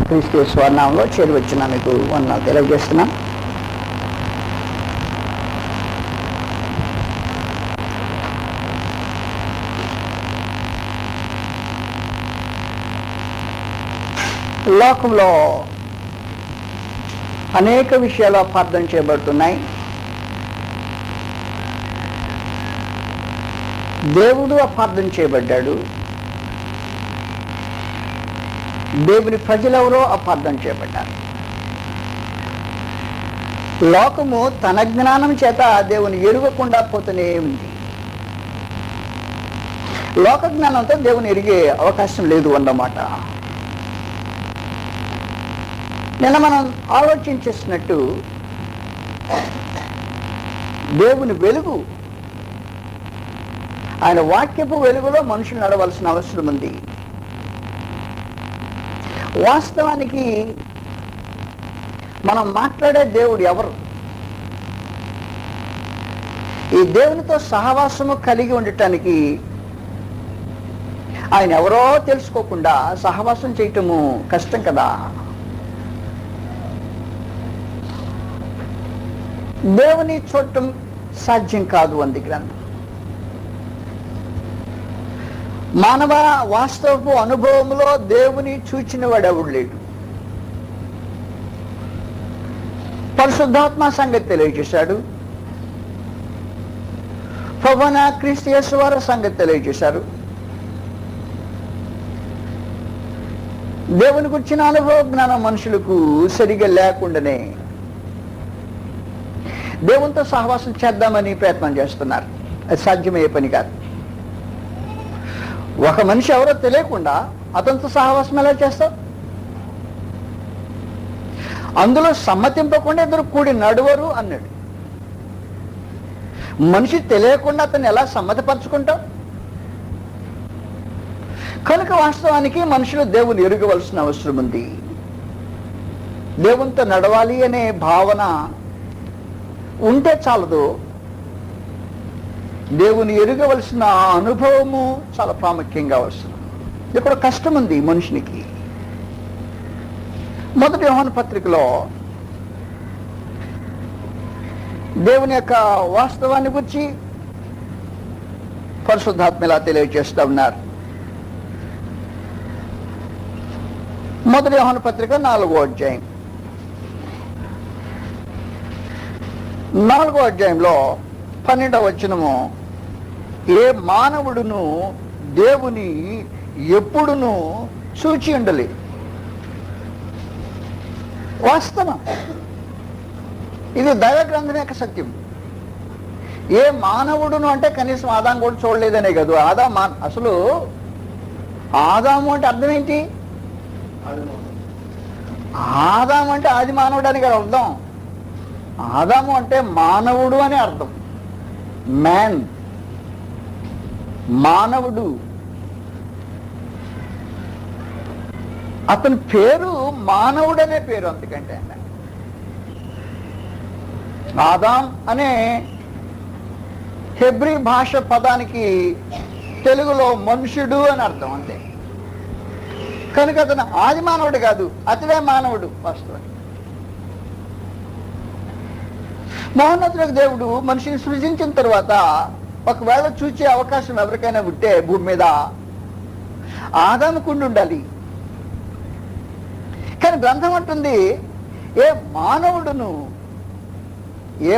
క్రీస్తు స్వర్ణంలో చేరి వచ్చిన మీకు వందనాలు తెలియజేస్తున్నాం. లోకంలో అనేక విషయాలు అపార్థం చేయబడుతున్నాయి. దేవుడు అపార్థం చేయబడ్డాడు. దేవుని ప్రజలెవరో అపార్థం చేయబడ్డారు. లోకము తన జ్ఞానం చేత దేవుని ఎరుగకుండా పోతూనే ఉంది. లోక జ్ఞానంతో దేవుని ఎరిగే అవకాశం లేదు అన్నమాట. నిన్న మనం ఆలోచించేసినట్టు దేవుని వెలుగు, ఆయన వాక్యపు వెలుగులో మనుషులు నడవలసిన అవసరం ఉంది. వాస్తవానికి మనం మాట్లాడే దేవుడు ఎవరు? ఈ దేవునితో సహవాసము కలిగి ఉండటానికి ఆయన ఎవరో తెలుసుకోకుండా సహవాసం చేయటము కష్టం కదా. దేవుని చూడటం సాధ్యం కాదు అంది గ్రంథం. మానవ వాస్తవపు అనుభవంలో దేవుని చూచిన వాడెవడు లేడు. పరిశుద్ధాత్మ సంగతి తెలియజేశాడు. ప్రభువైన క్రీస్తు యేసు వారి సంగతి తెలియజేశారు. దేవుని గురించిన అనుభవ జ్ఞానం మనుషులకు సరిగా లేకుండానే దేవునితో సహవాసం చేద్దామని ప్రయత్నం చేస్తున్నారు. అది సాధ్యమయ్యే పని కాదు. ఒక మనిషి ఎవరో తెలియకుండా అతనితో సహవాసం ఎలా చేస్తావు? అందులో సమ్మతింపకుండా ఇద్దరు కూడి నడువరు అన్నాడు. మనిషి తెలియకుండా అతన్ని ఎలా సమ్మతిపరచుకుంటావు? కనుక వాస్తవానికి మనుషులు దేవుని ఎరుగవలసిన అవసరం ఉంది. దేవునితో నడవాలి అనే భావన ఉంటే చాలదు. దేవుని ఎరుగవలసిన అనుభవము చాలా ప్రాముఖ్యంగా అవసరం. ఇక్కడ కష్టం ఉంది మనుషునికి. మొదటి యోహాను పత్రికలో దేవుని యొక్క వాస్తవాన్ని గురించి పరిశుద్ధాత్మ ఇలా తెలియజేస్తూ ఉన్నారు. మొదటి యోహాను పత్రిక 4వ అధ్యాయం 4వ అధ్యాయంలో 12వ వచనము, ఏ మానవుడును దేవుని ఎప్పుడును చూచి ఉండలేదు. వాస్తవం, ఇది దైవ గ్రంథం యొక్క సత్యం. ఏ మానవుడును అంటే కనీసం ఆదాం కూడా చూడలేదనే కాదు. అసలు ఆదాము అంటే అర్థం ఏంటి? ఆదాము అంటే ఆది మానవుడు అని కదా అర్థం. ఆదాము అంటే మానవుడు అని అర్థం. మ్యాన్, మానవుడు. అతని పేరు మానవుడు అనే పేరు. అందుకంటే ఆదాం అనే హెబ్రీ భాష పదానికి తెలుగులో మనుషుడు అని అర్థం. అంతే. కనుక అతను ఆది మానవుడు కాదు, అతడే మానవుడు. వాస్తవానికి మహోన్నతులకు దేవుడు మనిషిని సృజించిన తర్వాత ఒకవేళ చూచే అవకాశం ఎవరికైనా ఉంటే భూమి మీద ఆదాముకు ఉండాలి. కానీ గ్రంథం అంటుంది, ఏ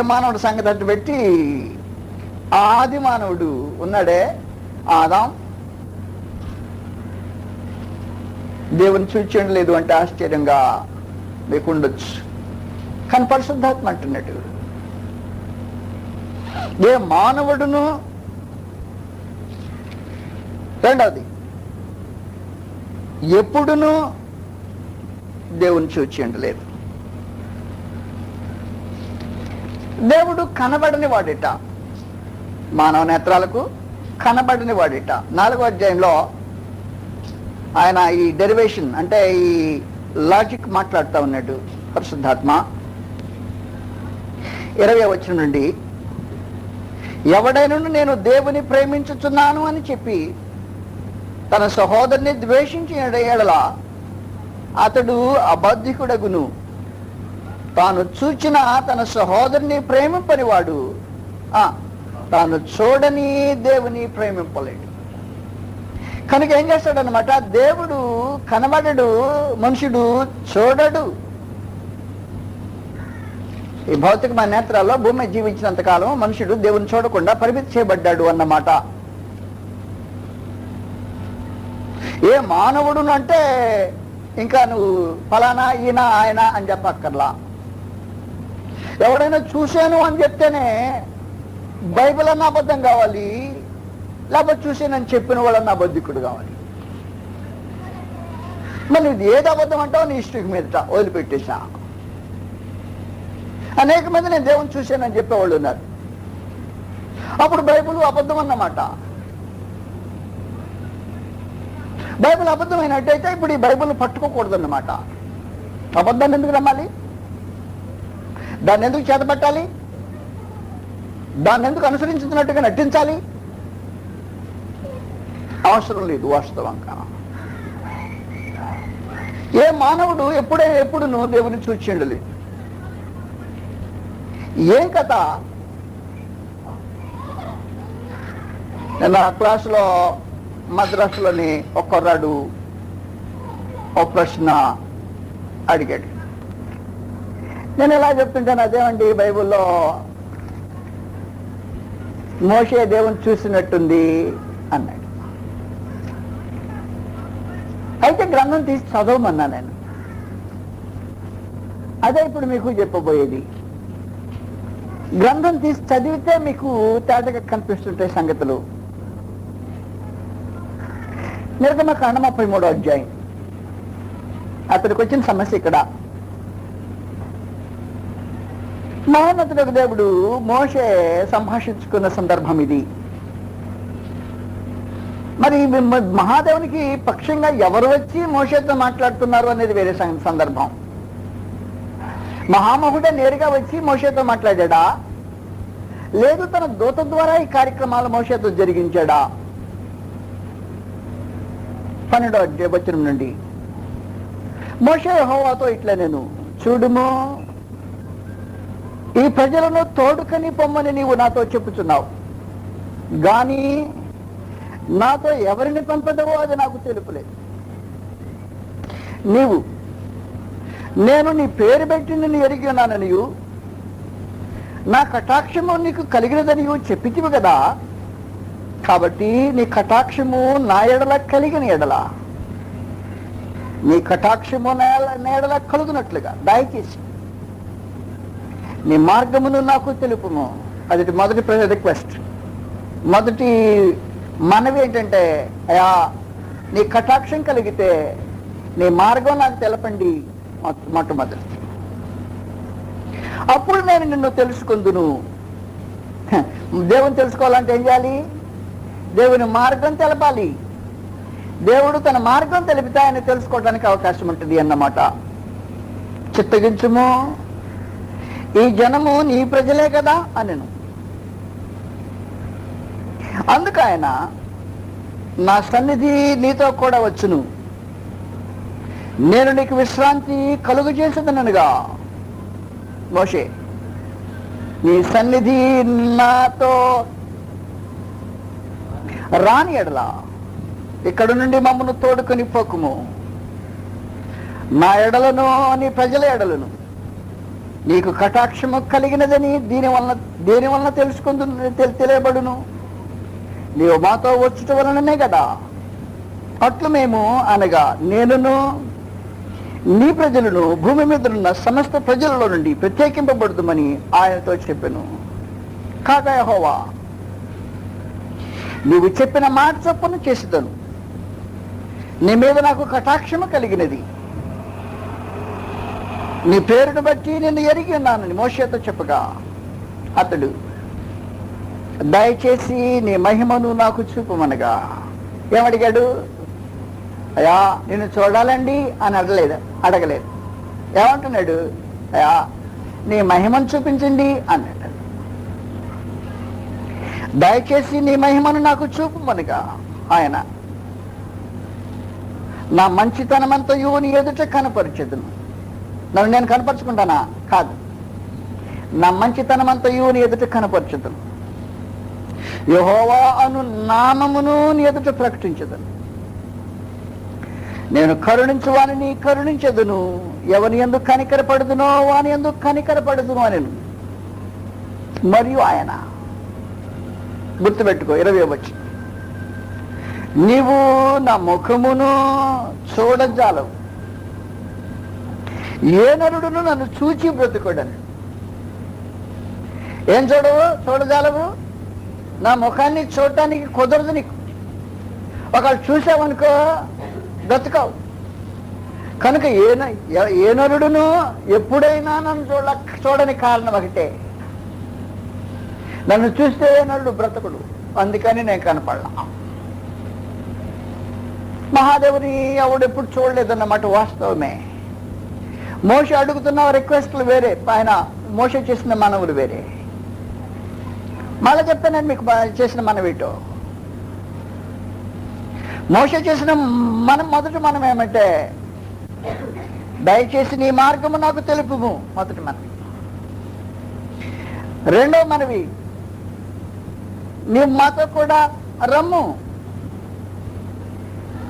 మానవుడు సంగతి అట్టు పెట్టి ఆది మానవుడు ఉన్నాడే ఆదాం, దేవుని చూచి ఉండలేదు అంటే ఆశ్చర్యంగా మీకు ఉండొచ్చు. కానీ పరిశుద్ధాత్మ అంటున్నట్టు, ఏ మానవుడును, రెండవది ఎప్పుడును దేవుని చూచి ఉండలేదు. దేవుడు కనబడని వాడిట, మానవ నేత్రాలకు కనబడని వాడిట. 4వ అధ్యాయంలో ఆయన ఈ డెరివేషన్ అంటే ఈ లాజిక్ మాట్లాడుతూ ఉన్నాడు పరిశుద్ధాత్మ. 20వ వచనం నుండి, ఎవడైనను నేను దేవుని ప్రేమించుచున్నాను అని చెప్పి తన సహోదరుని ద్వేషించిన ఎడల అతడు అబద్ధికుడగును, తాను చూచిన తన సహోదరుని ప్రేమింపనివాడు తాను చూడని దేవుని ప్రేమింపలేడు. కనుక ఏం చేస్తాడనమాట, దేవుడు కనబడడు, మనుషుడు చూడడు. ఈ భౌతికమైన నేత్రాల్లో భూమి జీవించినంత కాలం మనుషుడు దేవుని చూడకుండా పరిమితి చేయబడ్డాడు అన్నమాట. ఏ మానవుడును అంటే ఇంకా నువ్వు ఫలానా ఈయన ఆయన అని చెప్పక్కర్లా. ఎవడైనా చూశాను అని చెప్తేనే బైబిల్ అన్న అబద్ధం కావాలి, లేకపోతే చూసానని చెప్పిన వాళ్ళన్న అబద్ధికుడు కావాలి. మరి ఇది ఏది అబద్ధం అంటావు, నీ ఇష్టం మీదట వదిలిపెట్టేశా. అనేక మంది నేను దేవుని చూశానని చెప్పేవాళ్ళు ఉన్నారు. అప్పుడు బైబిల్ అబద్ధం అన్నమాట. బైబిల్ అబద్ధమైనట్టయితే ఇప్పుడు ఈ బైబిల్ పట్టుకోకూడదన్నమాట. అబద్ధాన్ని ఎందుకు నమ్మాలి? దాన్ని ఎందుకు చేతపట్టాలి? దాన్ని ఎందుకు అనుసరించుతున్నట్టుగా నటించాలి? అవసరం లేదు వాస్తవంగా. ఏ మానవుడు ఎప్పుడును దేవుని చూచిండలేదు. ఏం కథ? నేను ఆ క్లాసులో మద్రాసులోని ఒక కుర్రాడు ఒక ప్రశ్న అడిగాడు. నేను ఎలా చెప్తుంటాను, అదేమండి బైబిల్లో మోషే దేవుని చూసినట్టుంది అన్నాడు. అయితే గ్రంథం తీసి చదవమన్నా నేను. అదే ఇప్పుడు మీకు చెప్పబోయేది. గ్రంథం తీసి చదివితే మీకు తేటగా కనిపిస్తుంటాయి సంగతులు. నిర్గమకాండం 33వ అధ్యాయం. అతడికి వచ్చిన సమస్య ఇక్కడ. మహోన్నతుడకు దేవుడు మోషే సంభాషించుకున్న సందర్భం ఇది. మరి మహాదేవునికి పక్షంగా ఎవరు వచ్చి మోషేతో మాట్లాడుతున్నారు అనేది వేరే సందర్భం. మహామహుడే నేరుగా వచ్చి మోషేతో మాట్లాడా, లేదు తన దూత ద్వారా ఈ కార్యక్రమాలు మోషేతో జరిగించాడా? 12వ వచనం నుండి, మోషే యెహోవాతో ఇట్లా నేను చూడుము, ఈ ప్రజలను తోడుకని పొమ్మని నీవు నాతో చెప్పుచున్నావు, గాని నాతో ఎవరిని పంపదవో అది నాకు తెలుపులేదు. నీవు నేను నీ పేరు పెట్టి నిన్ను ఎరిగి ఉన్నాననియు నా కటాక్షము నీకు కలిగినదనియు చెప్పితివి కదా, కాబట్టి నీ కటాక్షము నా ఎడల కలిగిన ఎడల, నీ కటాక్షము నా ఎడల కలుగునట్లుగా దయచేసి నీ మార్గమును నాకు తెలుపుము. అది మొదటి రిక్వెస్ట్, మొదటి మనవి ఏంటంటే, అయా నీ కటాక్షం కలిగితే నీ మార్గం నాకు తెలపండి మొట్టమొదటి. అప్పుడు నేను నిన్ను తెలుసుకుందును. దేవుని తెలుసుకోవాలంటే ఏం చేయాలి? దేవుని మార్గం తెలపాలి. దేవుడు తన మార్గం తెలిపితే ఆయన తెలుసుకోవడానికి అవకాశం ఉంటుంది అన్నమాట. చిత్తగించుము, ఈ జనము నీ ప్రజలే కదా అనెను. అందుకు ఆయన, నా సన్నిధి నీతో కూడా వచ్చును, నేను నీకు విశ్రాంతి కలుగు చేసేదనగా, మోషే నీ సన్నిధి నాతో రాని ఎడల ఇక్కడ నుండి మమ్మను తోడుకొని పోకుము. నా ఎడలను నీ ప్రజల ఎడలను నీకు కటాక్షము కలిగినదని దేని వలన తెలియబడును. నీవు మాతో వచ్చుట వలననే కదా. అట్లు మేము అనగా నేనును నీ ప్రజలను భూమి మీద ఉన్న సమస్త ప్రజలలో నుండి ప్రత్యేకింపబడుతుందని ఆయనతో చెప్పాను. కాక యెహోవా, నీవు చెప్పిన మాట చొప్పున చేసేదను, నీ మీద నాకు కటాక్షము కలిగినది, నీ పేరును బట్టి నిన్ను ఎరిగి ఉన్నానని మోషేతో చెప్పగా, అతడు దయచేసి నీ మహిమను నాకు చూపమనగా ఏమడిగాడు? అయ్యా నిన్ను చూడాలండి అని అడగలేదు. ఏమంటున్నాడు? అయ్యా నీ మహిమను చూపించండి అన్నాడు. దయచేసి నీ మహిమను నాకు చూపమనగా ఆయన నా మంచితనమంతయు నీ ఎదుట కనపరచెదను. నన్ను నేను కనపరుచుకుంటానా? కాదు. నా మంచితనమంతయు నీ ఎదుట కనపరచెదను. యెహోవా అను నామమును నీ ఎదుట ప్రకటించెదను. నేను కరుణించు వానిని కరుణించెదను, ఎవని యందు కనికరపడుదునో వాని యందు కనికరపడుదును అనెను. మరియు ఆయన, గుర్తుపెట్టుకో 20వ వచనం, నీవు నా ముఖమును చూడజాలవు, ఏ నరుడును నన్ను చూచి బ్రతుకోడని. ఏం చూడజాలవు? నా ముఖాన్ని చూడటానికి కుదరదు నీకు. ఒకళ్ళు చూసావనుకో బ్రతకవు. కనుక ఏ నరుడును ఎప్పుడైనా నన్ను చూడని కారణం ఒకటే, నన్ను చూస్తే ఏ నరుడు బ్రతకుడు. అందుకని నేను కనపడలా. మహాదేవుని ఎవడెప్పుడు చూడలేదన్నమాట వాస్తవమే. మోషే అడుగుతున్న రిక్వెస్ట్లు వేరే, ఆయన మోషే చేసిన మనవులు వేరే. మళ్ళీ చెప్తాను నేను మీకు చేసిన మనవిటో. మోషే చేసిన మొదటి మనం ఏమంటే, దయచేసి నీ మార్గము నాకు తెలుపుము, మొదటి మనవి. రెండవ మనవి, నీవు మాతో కూడా రమ్ము.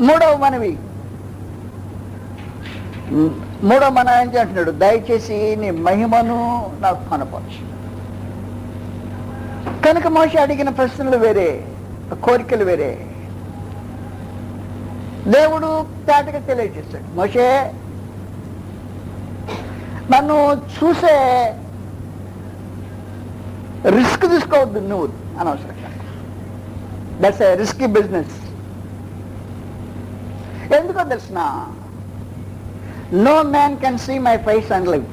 మూడవ మనవి, మనం ఏం చేస్తున్నాడు? దయచేసి నీ మహిమను నాకు కనపరచు. కనుక మోషే అడిగిన ప్రశ్నలు వేరే, కోరికలు వేరే. దేవుడు తేటగా తెలియజేస్తాడు, మోషే నన్ను చూసే రిస్క్ తీసుకోవద్దు నువ్వు అనవసరంగా. That's a risky business. ఎందుకో తెలిసిన, no man can see my face and live.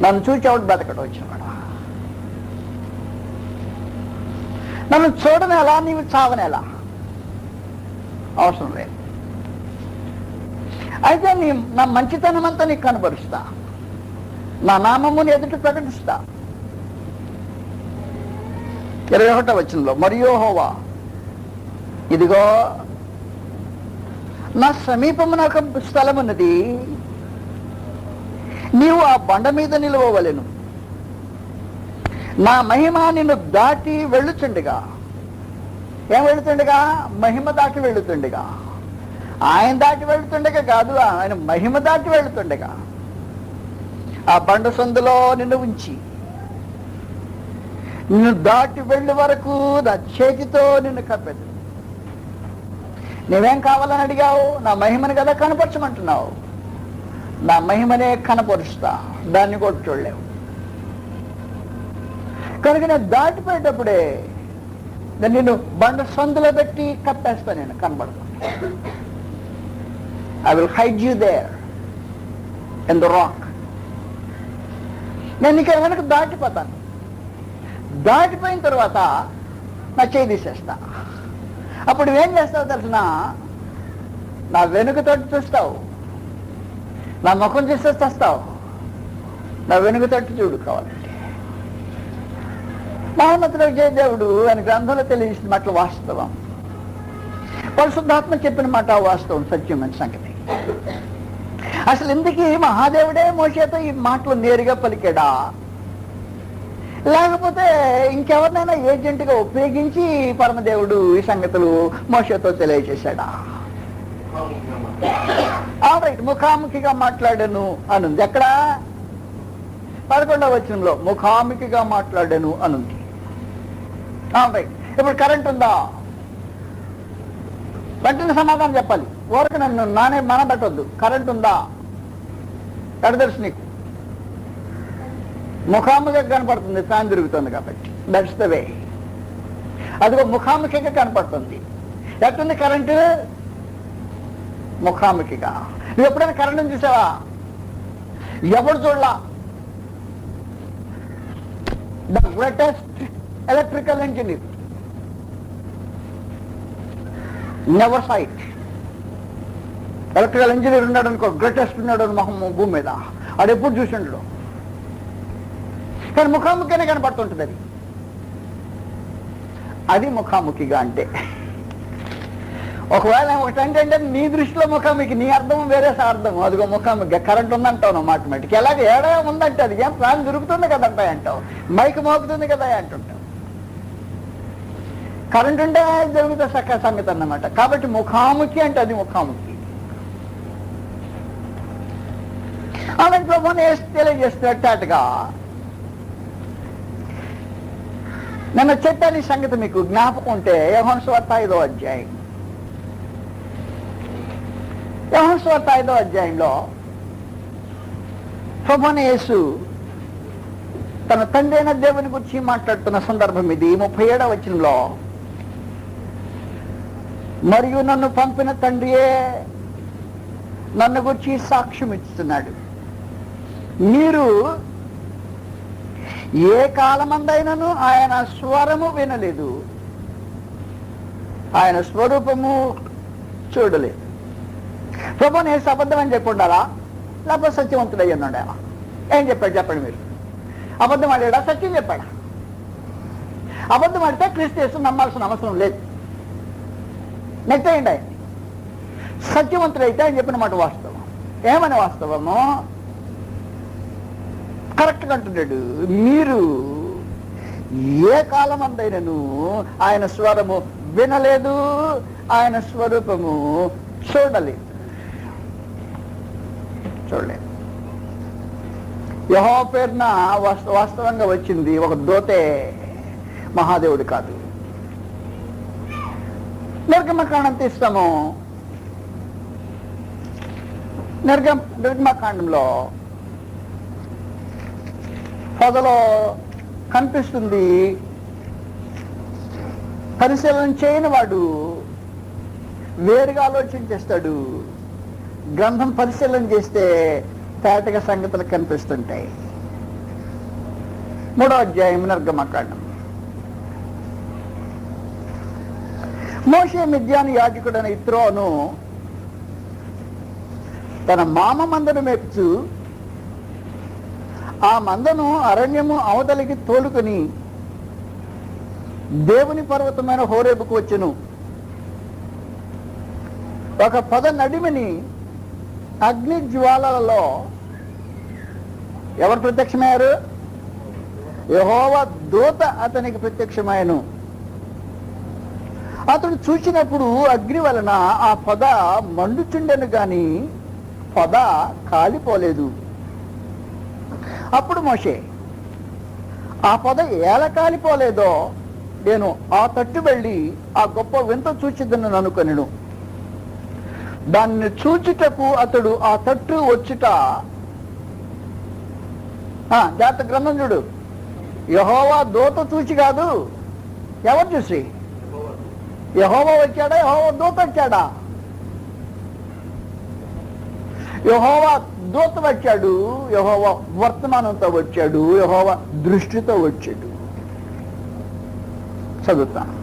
నన్ను చూచేవాడు బతకడు వచ్చినవాడు. నన్ను చూడని ఎలా, నీవు చావని ఎలా? అవసరం లేదు. అయితే నా మంచితనం అంతా నీకు కనబరుస్తా, నా నామముని ఎదుట ప్రకటిస్తా. 21వ వచనంలో, మరియు యెహోవా, ఇదిగో నా సమీపమున ఒక స్థలం ఉన్నది, నీవు ఆ బండ మీద నిలవవలెను. నా మహిమ నిన్ను దాటి వెళ్ళుచుండగా. ఏం వెళుతుండగా? మహిమ దాటి వెళుతుండగా. ఆయన దాటి వెళుతుండగా కాదు, ఆయన మహిమ దాటి వెళుతుండగా ఆ బండ సందులో నిన్ను ఉంచి, నిన్ను దాటి వెళ్ళే వరకు నా చేతితో నిన్ను కప్పెదు. నువ్వేం కావాలని అడిగావు? నా మహిమని కదా కనపరచమంటున్నావు. నా మహిమనే కనపరుస్తా, దాన్ని కూడా చూడలేవు. కనుక నేను దాటిపోయేటప్పుడే నిన్ను బండ సందులో పెట్టి కప్పేస్తా, నేను కనబడతా. I will hide you there in the rock. నేను ఇక్కడ వెనక దాటిపోతాను. దాటిపోయిన తర్వాత నా చేయి తీసేస్తా. అప్పుడు ఏం చేస్తావు తెలిసిన? నా వెనుక తట్టు చూస్తావు, నా ముఖం చూస్తే చేస్తావు, నా వెనుక తట్టు చూడు కావాలంటే. మహోన్నతుడు జయదేవుడు ఆయన గ్రంథంలో తెలియజేసిన మాటలు వాస్తవం. పరిశుద్ధాత్మ చెప్పిన మాట వాస్తవం, సత్యమైన సంగతి. అసలు ఎందుకు మహాదేవుడే మోషేతో ఈ మాటలు నేరుగా పలికాడా, లేకపోతే ఇంకెవరినైనా ఏజెంట్గా ఉపయోగించి పరమదేవుడు ఈ సంగతులు మోషేతో తెలియజేశాడా? రైట్, ముఖాముఖిగా మాట్లాడాను అనుంది. ఎక్కడ? 11వ వచనంలో ముఖాముఖిగా మాట్లాడాను అనుంది. రైట్, ఇప్పుడు కరెంట్ ఉందా? వెంటనే సమాధానం చెప్పాలి. ఊరికి నన్ను మనబెట్టొద్దు. కరెంట్ ఉందా? ఎక్కడ తెలుసు నీకు? ముఖాముఖిగా కనపడుతుంది, ఫ్యాన్ తిరుగుతుంది కాబట్టి. That's the way. అదిగో ముఖాముఖిగా కనపడుతుంది. ఎట్టుంది కరెంటు? ముఖాముఖిగా. నువ్వు ఎప్పుడైనా కరెంటుని చూసావా? ఎవడు చూడలా. The greatest electrical engineer never sight. Electrical engineer ఉన్నాడు అనుకో, గ్రేటెస్ట్ ఉన్నాడు అని మొహం భూమి మీద, అది ఎప్పుడు చూసిండు. కానీ ముఖాముఖిగానే కనపడుతుంటుంది అది. అది ముఖాముఖిగా అంటే ఒకవేళ ఒకటంటే నీ దృష్టిలో ముఖామికి, నీ అర్థం వేరే అర్థం, అదిగో ముఖామికి కరెంట్ ఉందంటావు మాటమాటికి. ఎలాగ ఏడా ఉందంటే అది ఏం ప్రాణం దొరుకుతుంది కదంటాయి అంటావు, మైక్ మోగుతుంది కదా అంటుంటావు. కరెంట్ ఉంటే జరుగుతుంది సంగతి అన్నమాట. కాబట్టి ముఖాముఖి అంటే అది ముఖాముఖి. అలాంటి ప్రభుని తెలియజేస్తున్నట్టుగా నిన్న చెప్పాను ఈ సంగతి మీకు జ్ఞాపకం ఉంటే. యోహాను సువార్త 5వ అధ్యాయం, యోహాను సువార్త 5వ అధ్యాయంలో ప్రభువైన యేసు తన తండ్రి అయిన దేవుని గురించి మాట్లాడుతున్న సందర్భం ఇది. 37వ వచనంలో, మరియు నన్ను పంపిన తండ్రియే నన్ను గురించి సాక్ష్యం ఇస్తున్నాడు. మీరు ఏ కాలమందైనను ఆయన స్వరము వినలేదు, ఆయన స్వరూపము చూడలేదు. ప్రభువుని యేసు అబద్ధం అని చెప్పి ఉండాలా, లేకపోతే సత్యవంతుడై ఉన్నాడా? ఏం చెప్పాడు చెప్పండి మీరు? అబద్ధం ఆడాడా, సత్యం చెప్పాడా? అబద్ధం ఆడితే క్రీస్తు యేసు నమ్మాల్సిన అవసరం లేదు, నెట్టేయండి. ఆయన సత్యవంతుడైతే ఆయన చెప్పిన మాట వాస్తవం. ఏమని వాస్తవము? కరెక్ట్గా అంటున్నాడు. మీరు ఏ కాలం అందైనను ఆయన స్వరము వినలేదు, ఆయన స్వరూపము చూడలేదు. యెహోవా పేరున వాస్తవంగా వచ్చింది ఒక దూతే, మహాదేవుడు కాదు. నిర్గమకాండం తీస్తాము. నిర్గమకాండంలో పొదలో కనిపిస్తుంది. పరిశీలన చేయని వాడు వేరుగా ఆలోచన చేస్తాడు. గ్రంథం పరిశీలన చేస్తే తేటగా సంగతులు కనిపిస్తుంటాయి. 3వ అధ్యాయం నిర్గమకాండం. మోషే మిద్యాను యాజకుడైన ఇత్రోను తన మామ మందను మేపుచు ఆ మందను అరణ్యము అవతలికి తోలుకొని దేవుని పర్వతమైన హోరేబుకు వచ్చెను. ఒక పొద నడిమిని అగ్ని జ్వాలలలో ఎవరు ప్రత్యక్షమయ్యారు? యెహోవా దూత అతనికి ప్రత్యక్షమయ్యను. అతడు చూసినప్పుడు అగ్ని వలన ఆ పొద మండుచుండెను గాని పొద కాలిపోలేదు. అప్పుడు మోషే, ఆ పొద ఎలా కాలిపోలేదో నేను ఆ తట్టు వెళ్ళి ఆ గొప్ప వింత చూచిద్దను అనుకొనెను. దాన్ని చూచుటకు అతడు ఆ తట్టు వచ్చుట. జాగ్రత్త గ్రంథం చూడు. యెహోవా దూత చూచి కాదు, ఎవరు చూసి? యెహోవా వచ్చాడా, యెహోవా దూత వచ్చాడా? యెహోవా దూత వచ్చాడు, యెహోవా వర్తమానంతో వచ్చాడు, యెహోవా దృష్టితో వచ్చాడు. చదువుతాను.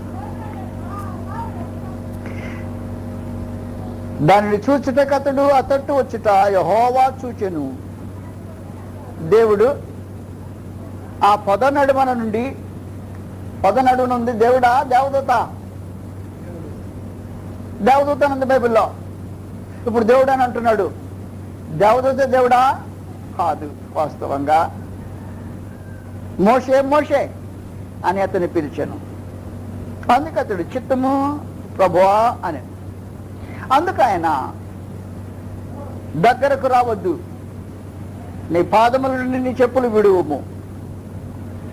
దానిని చూచుటకు అతడు ఆ తట్టు వచ్చుట యెహోవా చూచెను. దేవుడు ఆ పొద నడుమన నుండి, పొద నడుమనుంది దేవుడా దేవదూత? దేవదూత ఉంది బైబిల్లో. ఇప్పుడు దేవుడు అని అంటున్నాడు. దేవదూత దేవుడా? కాదు. వాస్తవంగా మోషే మోషే అని అతన్ని పిలిచాను. అందుకు అతడు చిత్తము ప్రభువా అని. అందుకు ఆయన దగ్గరకు రావద్దు, నీ పాదముల నుండి నీ చెప్పులు విడువము,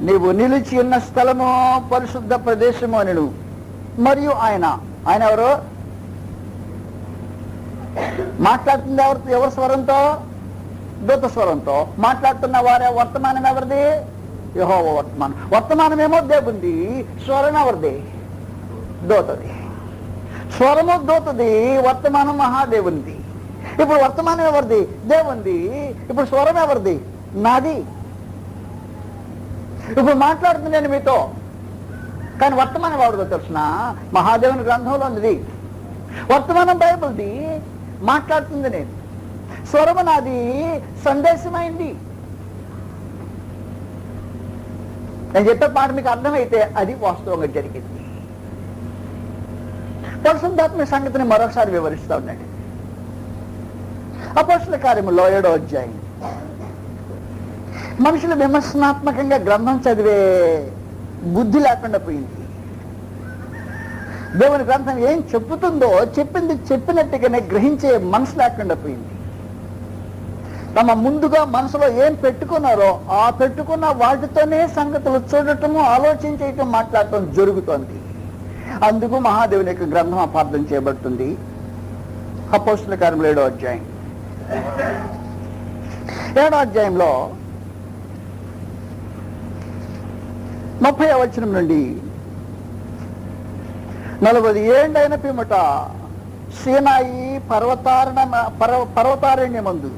నీవు నిలిచి ఉన్న స్థలము పరిశుద్ధ ప్రదేశము అనెను. మరియు ఆయన ఎవరు మాట్లాడుతుంది? ఎవరి స్వరంతో? దూత స్వరంతో మాట్లాడుతున్న వారే. వర్తమానం ఎవరిది? యెహోవా వర్తమానం. వర్తమానమేమో దేవుంది, స్వరం ఎవరిది? దూతది. స్వరము దూతది, వర్తమానం మహాదేవునిది. ఇప్పుడు వర్తమానం ఎవరిది? దేవుంది. ఇప్పుడు స్వరం ఎవరిది? నాది. ఇప్పుడు మాట్లాడుతుంది నేను మీతో, కానీ వర్తమానం ఎవరిదో తెలుసిన? మహాదేవుని గ్రంథంలో ఉంది. వర్తమానం బైబిల్ది, మాట్లాడుతుంది నేను. స్వరము నాది, సందేశమైంది. నేను చెప్పే పాట మీకు అర్థమైతే అది వాస్తవంగా జరిగింది. పరిశుద్ధాత్మ సంగతిని మరొకసారి వివరిస్తా ఉన్నాడు. అపోస్తల కార్యములో 7వ అధ్యాయం. మనుషులు విమర్శనాత్మకంగా గ్రంథం చదివే బుద్ధి లేకుండా పోయింది. దేవుని గ్రంథం ఏం చెప్పుతుందో చెప్పింది చెప్పినట్టుగానే గ్రహించే మనసు లేకుండా పోయింది. తమ ముందుగా మనసులో ఏం పెట్టుకున్నారో ఆ పెట్టుకున్న వాటితోనే సంగతులు చూడటము, ఆలోచించటం, మాట్లాడటం జరుగుతోంది. అందుకు మహాదేవుని యొక్క గ్రంథం అపార్థం చేయబడుతుంది. అపోస్తల కార్యములు 7వ అధ్యాయం. 7వ అధ్యాయంలో 30వ వచనం నుండి 40 ఏండ్లైన పిమ్మట సీనాయి పర్వతారణ్యమందు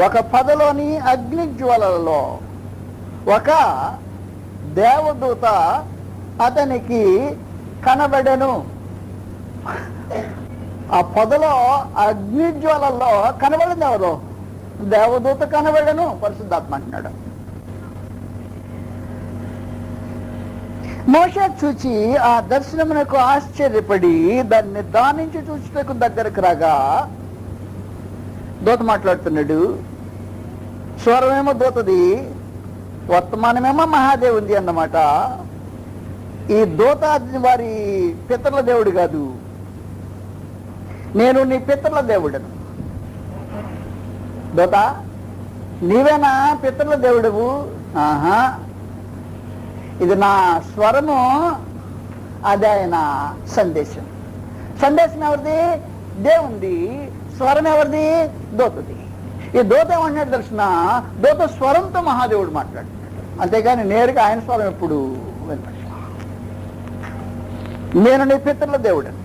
ఒక పొదలోని అగ్ని జ్వాలలలో ఒక దేవదూత అతనికి కనబడెను. ఆ పొదలో అగ్ని జ్వాలల్లో కనబడింది ఎవరు? దేవదూత కనబడెను. పరిశుద్ధాత్మ అంటున్నాడు. మోషే చూచి ఆ దర్శనమునకు ఆశ్చర్యపడి దాన్ని దానించి చూచుటకు దగ్గరకు రాగా దూత మాట్లాడుతున్నాడు. స్వరమేమో దూతది, వర్తమానమేమో మహాదేవుంది అన్నమాట. ఈ దూత వారి పితరుల దేవుడు కాదు, నేను నీ పితరుల దేవుడను. దూత, నీవేనా పితరుల దేవుడవు? ఆహా, ఇది నా స్వరము, అదే ఆయన సందేశం. సందేశం ఎవరిది? దేవుంది. స్వరం ఎవరిది? దూతది. ఈ దూత ఏమన్నాడు తెలిసిన? దూత స్వరంతో మహాదేవుడు మాట్లాడుతున్నాడు, అంతేగాని నేరుగా ఆయన స్వరం ఎప్పుడు వినపడ. నేను నీ పితరుల దేవుడను,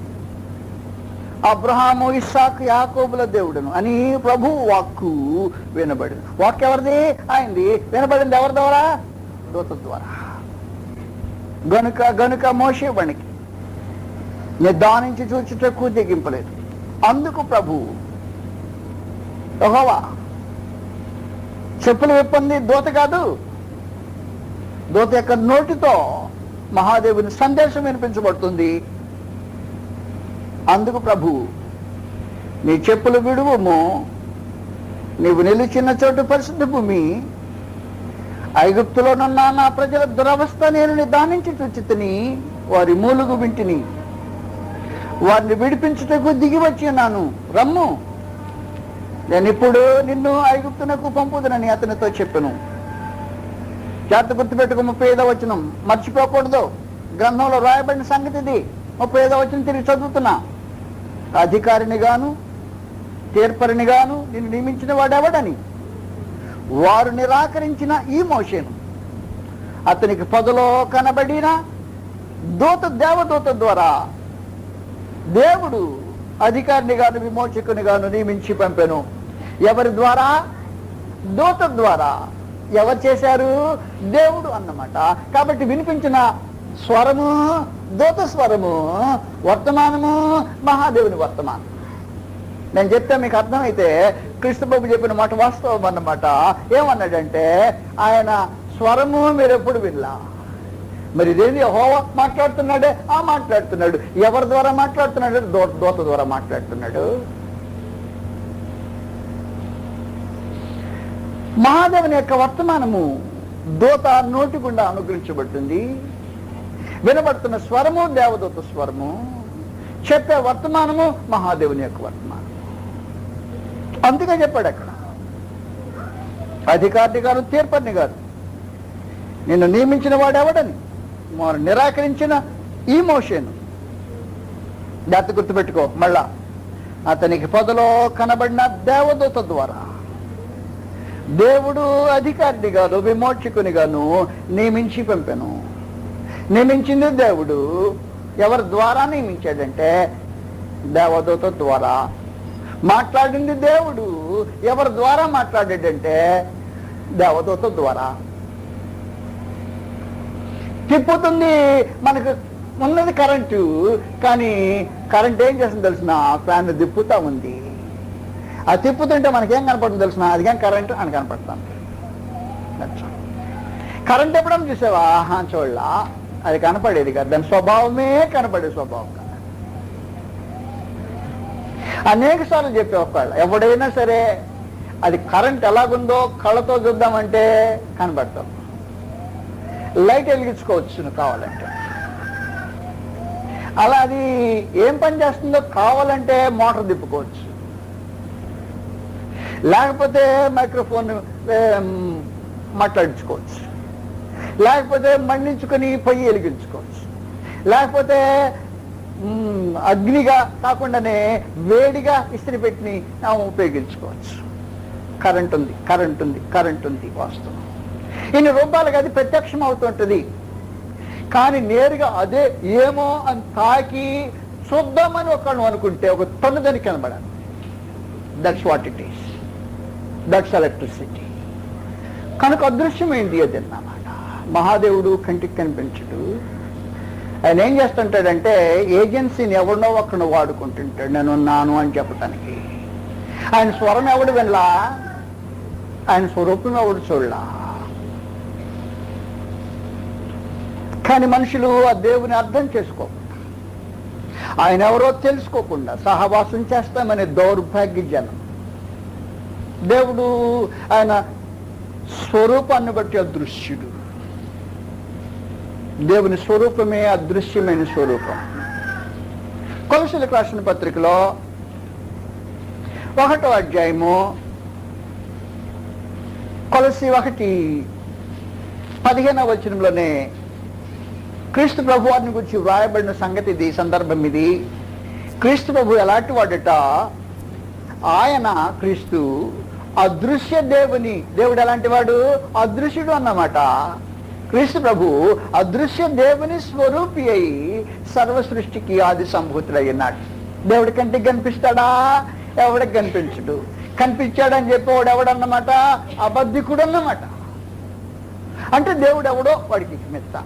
అబ్రహాము, ఇస్సాకు, యాకోబుల దేవుడను అని ప్రభు వాక్కు వినబడింది. వాక్కు ఎవరిది? ఆయనది. వినబడింది ఎవరి ద్వారా? దూత ద్వారా. గనుక మోషే వణికి నిదానించి చూచుటకు దిగింపలేదు. అందుకు ప్రభు యెహోవా చెప్పులు విప్పంది దూత కాదు, దూత యొక్క నోటితో మహాదేవుని సందేశం వినిపించబడుతుంది. అందుకు ప్రభు, నీ చెప్పులు విడువము, నీవు నిలిచిన చోటు పరిశుద్ధ భూమి, ఐగుప్తులోనున్న నా ప్రజల దురవస్థ నేను నిదానించి చూచితిని, వారి మూలుగు వింటిని, వారిని విడిపించుటకు దిగి వచ్చి ఉన్నాను. రమ్ము, నేను ఇప్పుడు నిన్ను ఐగుప్తునకు పంపుదునని అతనితో చెప్పాను. జాగ్రత్త గుర్తుపెట్టుకు 35వ వచనం మర్చిపోకూడదు. గ్రంథంలో రాయబడిన సంగతి ఇది. 35వ వచనం తిరిగి చదువుతున్నా. అధికారిని గాను తీర్పరిని గాను నిన్ను నియమించిన వాడెవడని వారు నిరాకరించిన ఈ మోషేను అతనికి పొదలో కనబడిన దేవదూత ద్వారా దేవుడు అధికారిని గాను విమోచకుని గాను నియమించి పంపెను. ఎవరి ద్వారా? దూత ద్వారా. ఎవరు చేశారు? దేవుడు అన్నమాట. కాబట్టి వినిపించిన స్వరము దూత స్వరము, వర్తమానము మహాదేవుని వర్తమానం. నేను చెప్తే మీకు అర్థమైతే క్రీస్తు ప్రభు చెప్పిన మాట వాస్తవం అన్నమాట. ఏమన్నాడంటే ఆయన స్వరము మీరు ఎప్పుడు వినలా. మరి ఇదేంటి? యెహోవా మాట్లాడుతున్నాడే, మాట్లాడుతున్నాడు. ఎవరి ద్వారా మాట్లాడుతున్నాడు? దూత ద్వారా మాట్లాడుతున్నాడు. మహాదేవుని యొక్క వర్తమానము దూత నోటి గుండా అనుగ్రహించబడుతుంది. వినబడుతున్న స్వరము దేవదూత స్వరము, చెప్పే వర్తమానము మహాదేవుని యొక్క వర్తమానం. అందుకే చెప్పాడు అక్కడ, అధికారిని గారు తీర్పరిని గారు నిన్ను నియమించిన వాడెవడని వారు నిరాకరించిన ఈ మోషేను. జాగ్రత్త గుర్తుపెట్టుకో. మళ్ళా అతనికి పొదలో కనబడిన దేవదూత ద్వారా దేవుడు అధికారిని గాను విమోచకుని గాను నియమించి పంపాను. నియమించింది దేవుడు. ఎవరి ద్వారా నియమించాడంటే దేవదూత ద్వారా. మాట్లాడింది దేవుడు. ఎవరి ద్వారా మాట్లాడాడంటే దేవదూత ద్వారా. తిప్పుతుంది. మనకు ఉన్నది కరెంటు, కానీ కరెంట్ ఏం చేస్తుంది తెలిసిన? ఫ్యాన్ తిప్పుతా ఉంది. ఆ తిప్పుతుంటే మనకేం కనపడుతుంది తెలిసిన? అది కానీ కరెంటు అని కనపడుతుంది. కరెంట్ ఎప్పుడన్నా చూసావా? చూడలా. అది కనపడేది కదా, దాని స్వభావమే కనపడే స్వభావం కాదు. అనేక సార్లు చెప్పేవాళ్ళు. ఎవడైనా సరే అది కరెంట్ ఎలాగుందో కళ్ళతో చూద్దామంటే కనబడతాం, లైట్ వెలిగించుకోవచ్చు నువ్వు కావాలంటే. అలా అది ఏం పని చేస్తుందో కావాలంటే మోటార్ తిప్పుకోవచ్చు, లేకపోతే మైక్రోఫోన్ మాట్లాడించుకోవచ్చు, లేకపోతే మండించుకొని పొయ్యి వెలిగించుకోవచ్చు, లేకపోతే అగ్నిగా కాకుండానే వేడిగా ఇస్త్రీ పెట్టి ఉపయోగించుకోవచ్చు. కరెంట్ ఉంది, కరెంట్ ఉంది, కరెంట్ ఉంది. వాస్తవం ఇన్ని రూపాయలకి అది ప్రత్యక్షం అవుతుంటుంది. కానీ నేరుగా అదే ఏమో అని తాకి చూద్దామని ఒకళ్ళు అనుకుంటే ఒక టన్ను దానికి కనబడాలి. That's what it is, that's electricity. కనుక అదృశ్యమైంది అది అన్నమాట. మహాదేవుడు కంటికి కనిపించడు. ఆయన ఏం చేస్తుంటాడంటే ఏజెన్సీని ఎవరినో ఒకరిని వాడుకుంటుంటాడు, నేను ఉన్నాను అని చెప్పటానికి. ఆయన స్వరం ఎవడు వినలా, ఆయన స్వరూపం ఎవడు చూడలా. కానీ మనుషులు ఆ దేవుని అర్థం చేసుకోకుండా, ఆయన ఎవరో తెలుసుకోకుండా సహవాసం చేస్తామనే దౌర్భాగ్య జనం. దేవుడు ఆయన స్వరూపాన్ని బట్టి అదృశ్యుడు. దేవుని స్వరూపమే అదృశ్యమైన స్వరూపం. కొలసీలకు రాసిన పత్రికలో 1వ అధ్యాయము కొలసీ 1:15 వచనంలోనే క్రీస్తు ప్రభు వారిని గురించి వ్రాయబడిన సంగతి ఇది, సందర్భం ఇది. క్రీస్తు ప్రభు ఎలాంటి వాడట, ఆయన క్రీస్తు అదృశ్య దేవుడు ఎలాంటి వాడు, అదృశ్యుడు అన్నమాట. క్రీస్తు ప్రభు అదృశ్య దేవుని స్వరూపి అయి సర్వ సృష్టికి ఆది సంభూతుడయ్యున్నాడు. దేవుడి కంటికి కనిపిస్తాడా, ఎవడికి కనిపించడు. కనిపించాడని చెప్పేవాడు ఎవడన్నమాట, అబద్ధికుడు అన్నమాట. అంటే దేవుడు ఎవడో వాడికి మెత్త.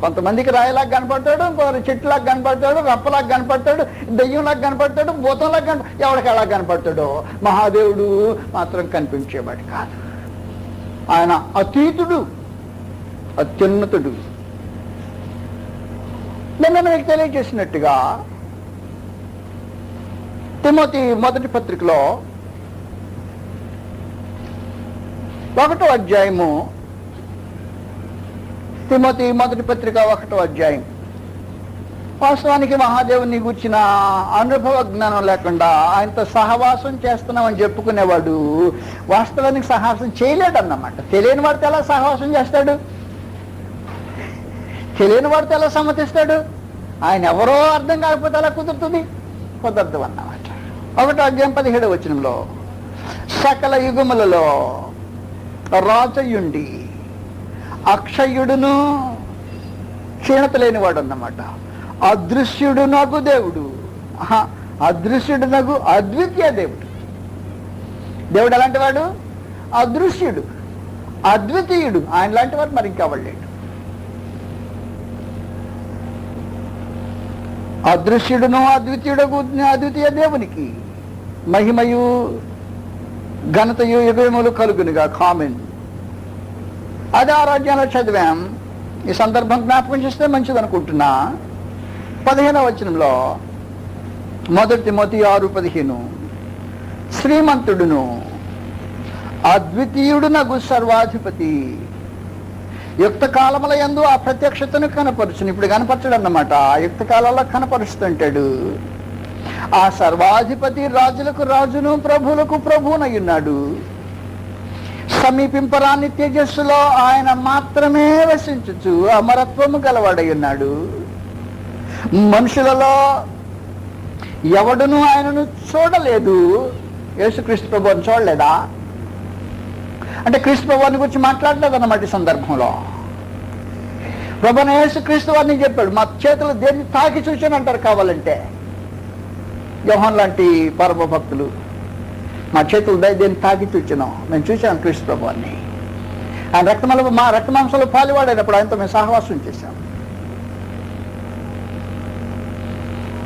కొంతమందికి రాయిలాగా కనపడతాడు, ఇంకొకరు చెట్టులాగా కనపడతాడు, రప్పలాగా కనపడతాడు, దెయ్యంలాగా కనపడతాడు, భూతంలాగా ఎవడికి ఎలా కనపడతాడో. మహాదేవుడు మాత్రం కనిపించేవాడు కాదు. ఆయన అతీతుడు, అత్యున్నతుడు. నిన్న మీకు తెలియజేసినట్టుగా తిమోతి మొదటి పత్రికలో 1వ అధ్యాయము, తిమోతి మొదటి పత్రిక 1వ అధ్యాయం. వాస్తవానికి మహాదేవుని గూర్చిన అనుభవ జ్ఞానం లేకుండా ఆయనతో సహవాసం చేస్తున్నామని చెప్పుకునేవాడు వాస్తవానికి సహవాసం చేయలేడు అన్నమాట. తెలియని వాడితో ఎలా సహవాసం చేస్తాడు, తెలియని వాడితో ఎలా సమ్మతిస్తాడు? ఆయన ఎవరో అర్థం కాకపోతే ఎలా కుదురుతుంది, కుదరదు అన్నమాట. 1వ అధ్యాయం 17వ వచనంలో సకల యుగములలో రాజయుండి అక్షయుడును క్షీణత లేనివాడు అన్నమాట. అదృశ్యుడు నాకు దేవుడు, అదృశ్యుడు నాకు అద్వితీయ దేవుడు. దేవుడు ఎలాంటి వాడు, అదృశ్యుడు, అద్వితీయుడు. ఆయన లాంటి వాడు మరి ఇంకా లేడు. అదృశ్యుడును అద్వితీయుడకు అద్వితీయ దేవునికి మహిమయు ఘనతయు యుగములు కలుగునుగా. కామెంట్ అది ఆరాధ్యంలో చదివాం. ఈ సందర్భం జ్ఞాపకం చేస్తే మంచిది అనుకుంటున్నా. 15వ వచనంలో 1 తిమోతి 6:15 శ్రీమంతుడును అద్వితీయుడునగు సర్వాధిపతి యుక్త కాలముల యందు ఆ ప్రత్యక్షతను కనపరుచును. ఇప్పుడు కనపరచడు అన్నమాట, ఆ యుక్త కాలంలో కనపరుస్తుంటాడు. ఆ సర్వాధిపతి రాజులకు రాజును ప్రభువులకు ప్రభువునయ్యున్నాడు. సమీపింపరాని తేజస్సులో ఆయన మాత్రమే వసించుచు అమరత్వము గలవాడై ఉన్నాడు. మనుషులలో ఎవడును ఆయనను చూడలేదు. యేసుక్రీస్తు ప్రభువుని చూడలేదా అంటే క్రీస్తు ప్రభువుని గురించి మాట్లాడలేదు అన్నమాట. ఈ సందర్భంలో ప్రభువైన యేసుక్రీస్తు వారిని చెప్పాడు, మా చేతులు దేన్ని తాకి చూసాను అంటారు కావాలంటే. యోహాను లాంటి పరమ భక్తులు, మా చేతులు దేన్ని తాకి చూచాను, మేము చూసాం క్రీస్తు ప్రభువుని. ఆయన మా రక్తమాంసంలో పాలివాడైనప్పుడు ఆయనతో మేము సహవాసం చేశాం.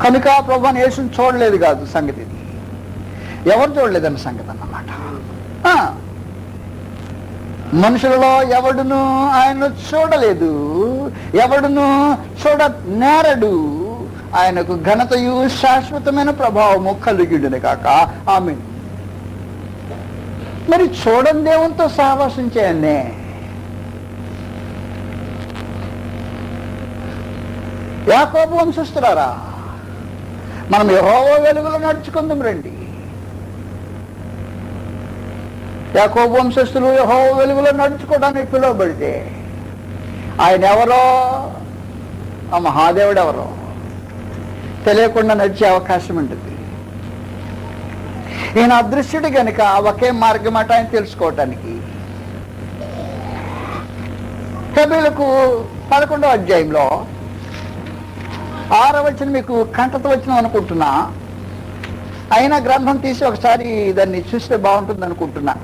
కనుక ప్రభువుని యేసుని చూడలేదు కాదు సంగతి, ఇది ఎవరు చూడలేదన్న సంగతి అన్నమాట. మనుషులలో ఎవడును ఆయన చూడలేదు, ఎవడును చూడ నేరడు. ఆయనకు ఘనతయు శాశ్వతమైన ప్రభావము కలుగుండును కాక. ఆమేన్. మరి చూడని దేవునితో సహవాసం చేయండి. యాకోబు వంశస్థులారా, మనం యెహోవా వెలుగులో నడుచుకుందాం రండి. యాకోబు వంశస్థులు యెహోవా వెలుగులో నడుచుకోవడానికి పిలువబడితే ఆయన ఎవరో, ఆ మహాదేవుడు ఎవరో తెలియకుండా నడిచే అవకాశం ఉంటుంది. ఈయన అదృశ్యుడు గనుక ఒకే మార్గం అట ఆయన తెలుసుకోవటానికి. హెబ్రీయులకు 11వ అధ్యాయంలో 6వ వచనం మీకు కంటతో వచ్చిన అనుకుంటున్నా. అయినా గ్రంథం తీసి ఒకసారి దాన్ని చూస్తే బాగుంటుంది అనుకుంటున్నా.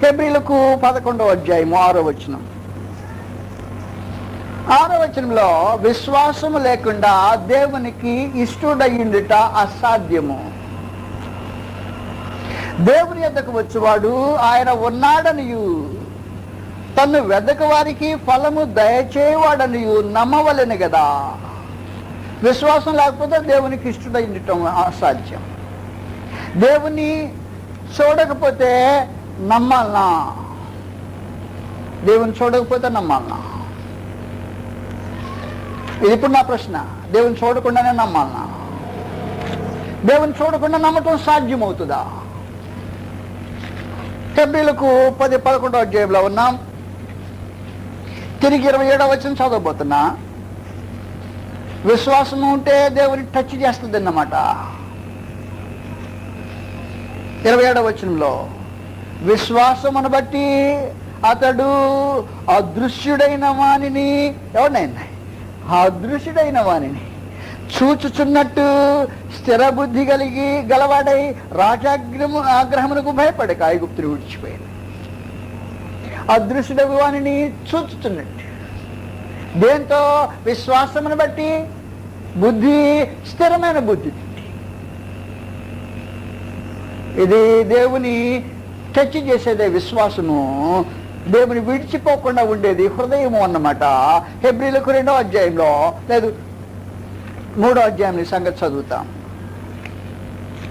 హెబ్రీయులకు 11వ అధ్యాయము 6వ వచనం. 6వ వచనంలో విశ్వాసము లేకుండా దేవునికి ఇష్టుడయ్యుండుట అసాధ్యము. దేవుని యొద్దకు వచ్చేవాడు ఆయన ఉన్నాడనియు తన్ను వెదకు వారికి ఫలము దయచేవాడనియు నమ్మవలెను కదా. విశ్వాసం లేకపోతే దేవునికి ఇష్టుడయ్యుండటం అసాధ్యం. దేవుని చూడకపోతే నమ్మాలనా? దేవుని చూడకపోతే నమ్మాలనా? ఇది ఇప్పుడు నా ప్రశ్న. దేవుని చూడకుండానే నమ్మాలనా? దేవుని చూడకుండా నమ్మటం సాధ్యమవుతుందా? హెబ్రీయులకు 10-11వ అధ్యాయంలో ఉన్నాం. తిరిగి 27వ వచనం చదవబోతున్నా. విశ్వాసం ఉంటే దేవుని టచ్ చేస్తుంది అన్నమాట. 27వ వచనంలో విశ్వాసమును బట్టి అతడు అదృశ్యుడైన వానిని, ఎవరినైనా అదృశ్యుడైన వానిని చూచుచున్నట్టు స్థిర బుద్ధి కలిగి గలవాడై ఆగ్రహమునకు భయపడక ఐగుప్తుని విడిచిపోయాడు. అదృశ్యుడగు వానిని చూచుచున్నట్టు, దేంతో? విశ్వాసమును బట్టి. బుద్ధి స్థిరమైన బుద్ధి. ఇది దేవుని టచ్ చేసేదే విశ్వాసము. దేవుని విడిచిపోకుండా ఉండేది హృదయము అన్నమాట. హెబ్రీయులకు 2వ అధ్యాయంలో, లేదు 3వ అధ్యాయం సంగతి చదువుతాం.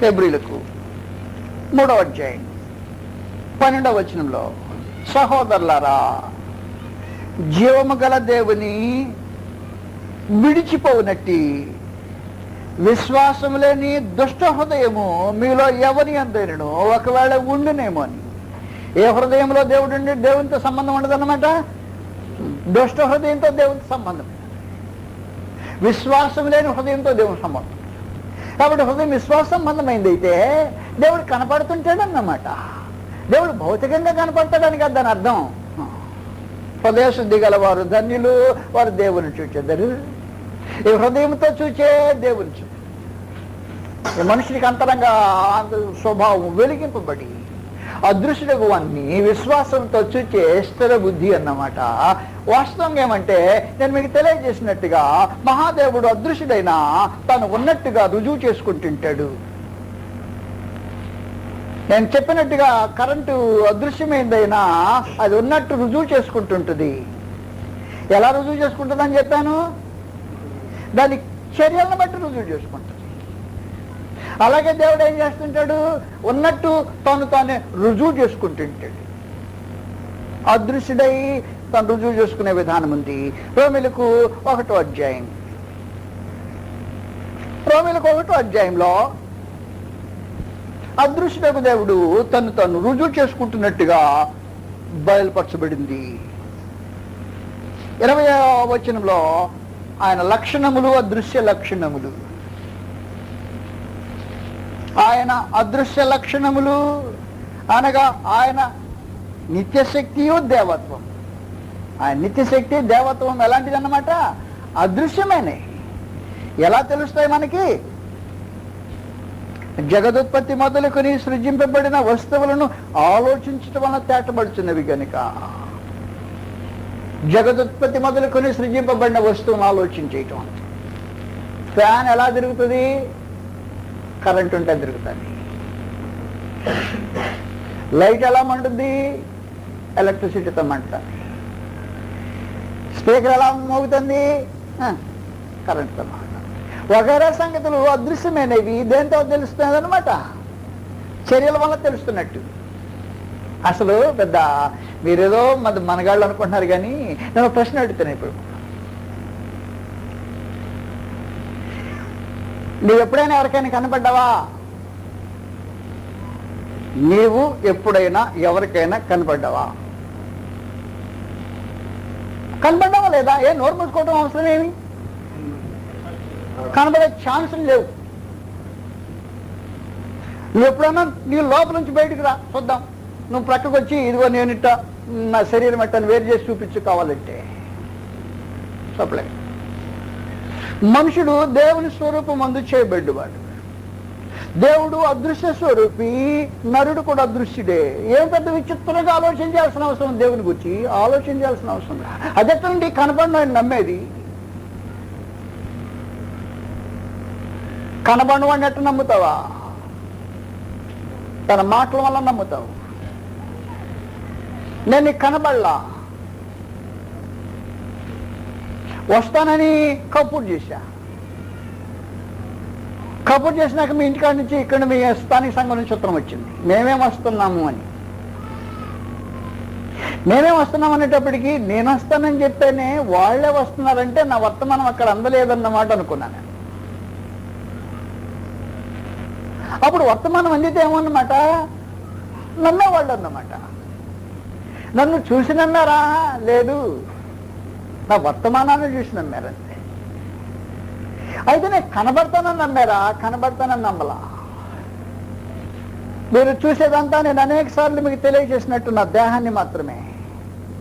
హెబ్రీయులకు 3వ అధ్యాయం 12వ వచనంలో, సహోదరులారా, జీవము గల దేవుని విడిచిపోవునట్టి విశ్వాసము లేని దుష్ట హృదయము మీలో ఎవరి అందైనను ఒకవేళ ఉండునేమో అని. ఏ హృదయంలో దేవుడు ఉండి దేవునితో సంబంధం ఉండదన్నమాట. దుష్ట హృదయంతో దేవునితో సంబంధం, విశ్వాసం లేని హృదయంతో దేవుని సంబంధం. కాబట్టి హృదయం విశ్వాస సంబంధమైంది అయితే దేవుడు కనపడుతుంటాడన్నమాట. దేవుడు భౌతికంగా కనపడతాడని కదా దాని అర్థం. హృదయ శుద్ధి గల వారు ధన్యులు, వారు దేవుని చూచెదరు. ఈ హృదయంతో చూచే దేవుని చూ, ఈ మనుషునికి అంతరంగా స్వభావం వెలిగింపబడి అదృశ్యుడగు వాన్ని విశ్వాసంతో చూచే స్థిర బుద్ధి అన్నమాట. వాస్తవంగా ఏమంటే, నేను మీకు తెలియజేసినట్టుగా మహాదేవుడు అదృశ్యుడైనా తను ఉన్నట్టుగా రుజువు చేసుకుంటుంటాడు. నేను చెప్పినట్టుగా కరెంటు అదృశ్యమైందైనా అది ఉన్నట్టు రుజువు చేసుకుంటుంటుంది. ఎలా రుజువు చేసుకుంటుందని చెప్పాను? దాని చర్యలను బట్టి రుజువు చేసుకుంటుంది. అలాగే దేవుడు ఏం చేస్తుంటాడు? ఉన్నట్టు తానే రుజువు చేసుకుంటుంటాడు. అదృశ్యుడై తను రుజువు చేసుకునే విధానం ఉంది. రోమీయులకు 1వ అధ్యాయం, రోమీయులకు 1వ అధ్యాయంలో అదృశ్యుడకు దేవుడు తను రుజువు చేసుకుంటున్నట్టుగా బయలుపరచబడింది. 20వ వచనంలో ఆయన లక్షణములు, అదృశ్య లక్షణములు. ఆయన అదృశ్య లక్షణములు అనగా ఆయన నిత్యశక్తియు దేవత్వం. ఆ నిత్యశక్తి దేవత్వం ఎలాంటిది అన్నమాట? అదృశ్యమైనవి. ఎలా తెలుస్తాయి మనకి? జగదుత్పత్తి మొదలుకొని సృజింపబడిన వస్తువులను ఆలోచించటం వల్ల తేటపడుచున్నవి కనుక. జగదుత్పత్తి మొదలుకొని సృజింపబడిన వస్తువును ఆలోచించేయటం. ఫ్యాన్ ఎలా తిరుగుతుంది? కరెంట్ ఉంటే తిరుగుతుంది. లైట్ ఎలా మంటుంది? ఎలక్ట్రిసిటీతో మంటుంది. స్పీకర్ ఎలా మోగుతుంది? కరెంట్తో మంటుంది. వగైరా సంగతులు అదృశ్యమైనవి దేంతో తెలుస్తున్నది అనమాట? చర్యల వల్ల తెలుస్తున్నట్టు. అసలు పెద్ద మీరేదో మనగాళ్ళు అనుకుంటున్నారు, కానీ నేను ప్రశ్న అడుగుతాను. ఇప్పుడు నువ్వు ఎప్పుడైనా ఎవరికైనా కనపడ్డావా? నీవు ఎప్పుడైనా ఎవరికైనా కనపడ్డావా? కనపడ్డావా లేదా? ఏ నోరు మూసుకోవటం అవసరం ఏమి? కనబడే ఛాన్సులు లేవు. నువ్వు ఎప్పుడైనా నీ లోపల నుంచి బయటికి రా, చూద్దాం. నువ్వు ప్రక్కకు వచ్చి ఇదిగో నేను ఇట్ట నా శరీరం ఎట్టని వేరు చేసి చూపించు కావాలంటే చెప్పలేదు. మనుషుడు దేవుని స్వరూపం అందు చేయబడ్డవాడు. దేవుడు అదృశ్య స్వరూపి, నరుడు కూడా అదృశ్యుడే. ఏం పెద్ద విచిత్రంగా ఆలోచన చేయాల్సిన అవసరం దేవుని గురించి? ఆలోచన చేయాల్సిన అవసరం. అదెట్టండి కనబడిన నమ్మేది? కనబడినవాడిని ఎట్ట నమ్ముతావా? తన మాటల వల్ల నమ్ముతావు. నేను నీకు కనబడలా, వస్తానని కపూర్ చేశా. కపూర్ చేసినాక మీ ఇంటికాడ నుంచి ఇక్కడ మీ స్థానిక సంఘం నుంచి ఉత్తరం వచ్చింది, మేమేం వస్తున్నాము అని. మేమేం వస్తున్నాం అనేటప్పటికీ నేను వస్తానని చెప్పేనే వాళ్లే వస్తున్నారంటే నా వర్తమానం అక్కడ అందలేదన్నమాట అనుకున్నాను. అప్పుడు వర్తమానం అందితే ఏమన్నమాట? నమ్మేవాళ్ళు అన్నమాట. నన్ను చూసి నమ్మారా? లేదు, నా వర్తమానాన్ని చూసి నమ్మారంతే. అయితే నేను కనబడతానని నమ్మారా? కనబడతానని నమ్మలా. మీరు చూసేదంతా నేను అనేక సార్లు మీకు తెలియజేసినట్టు నా దేహాన్ని మాత్రమే.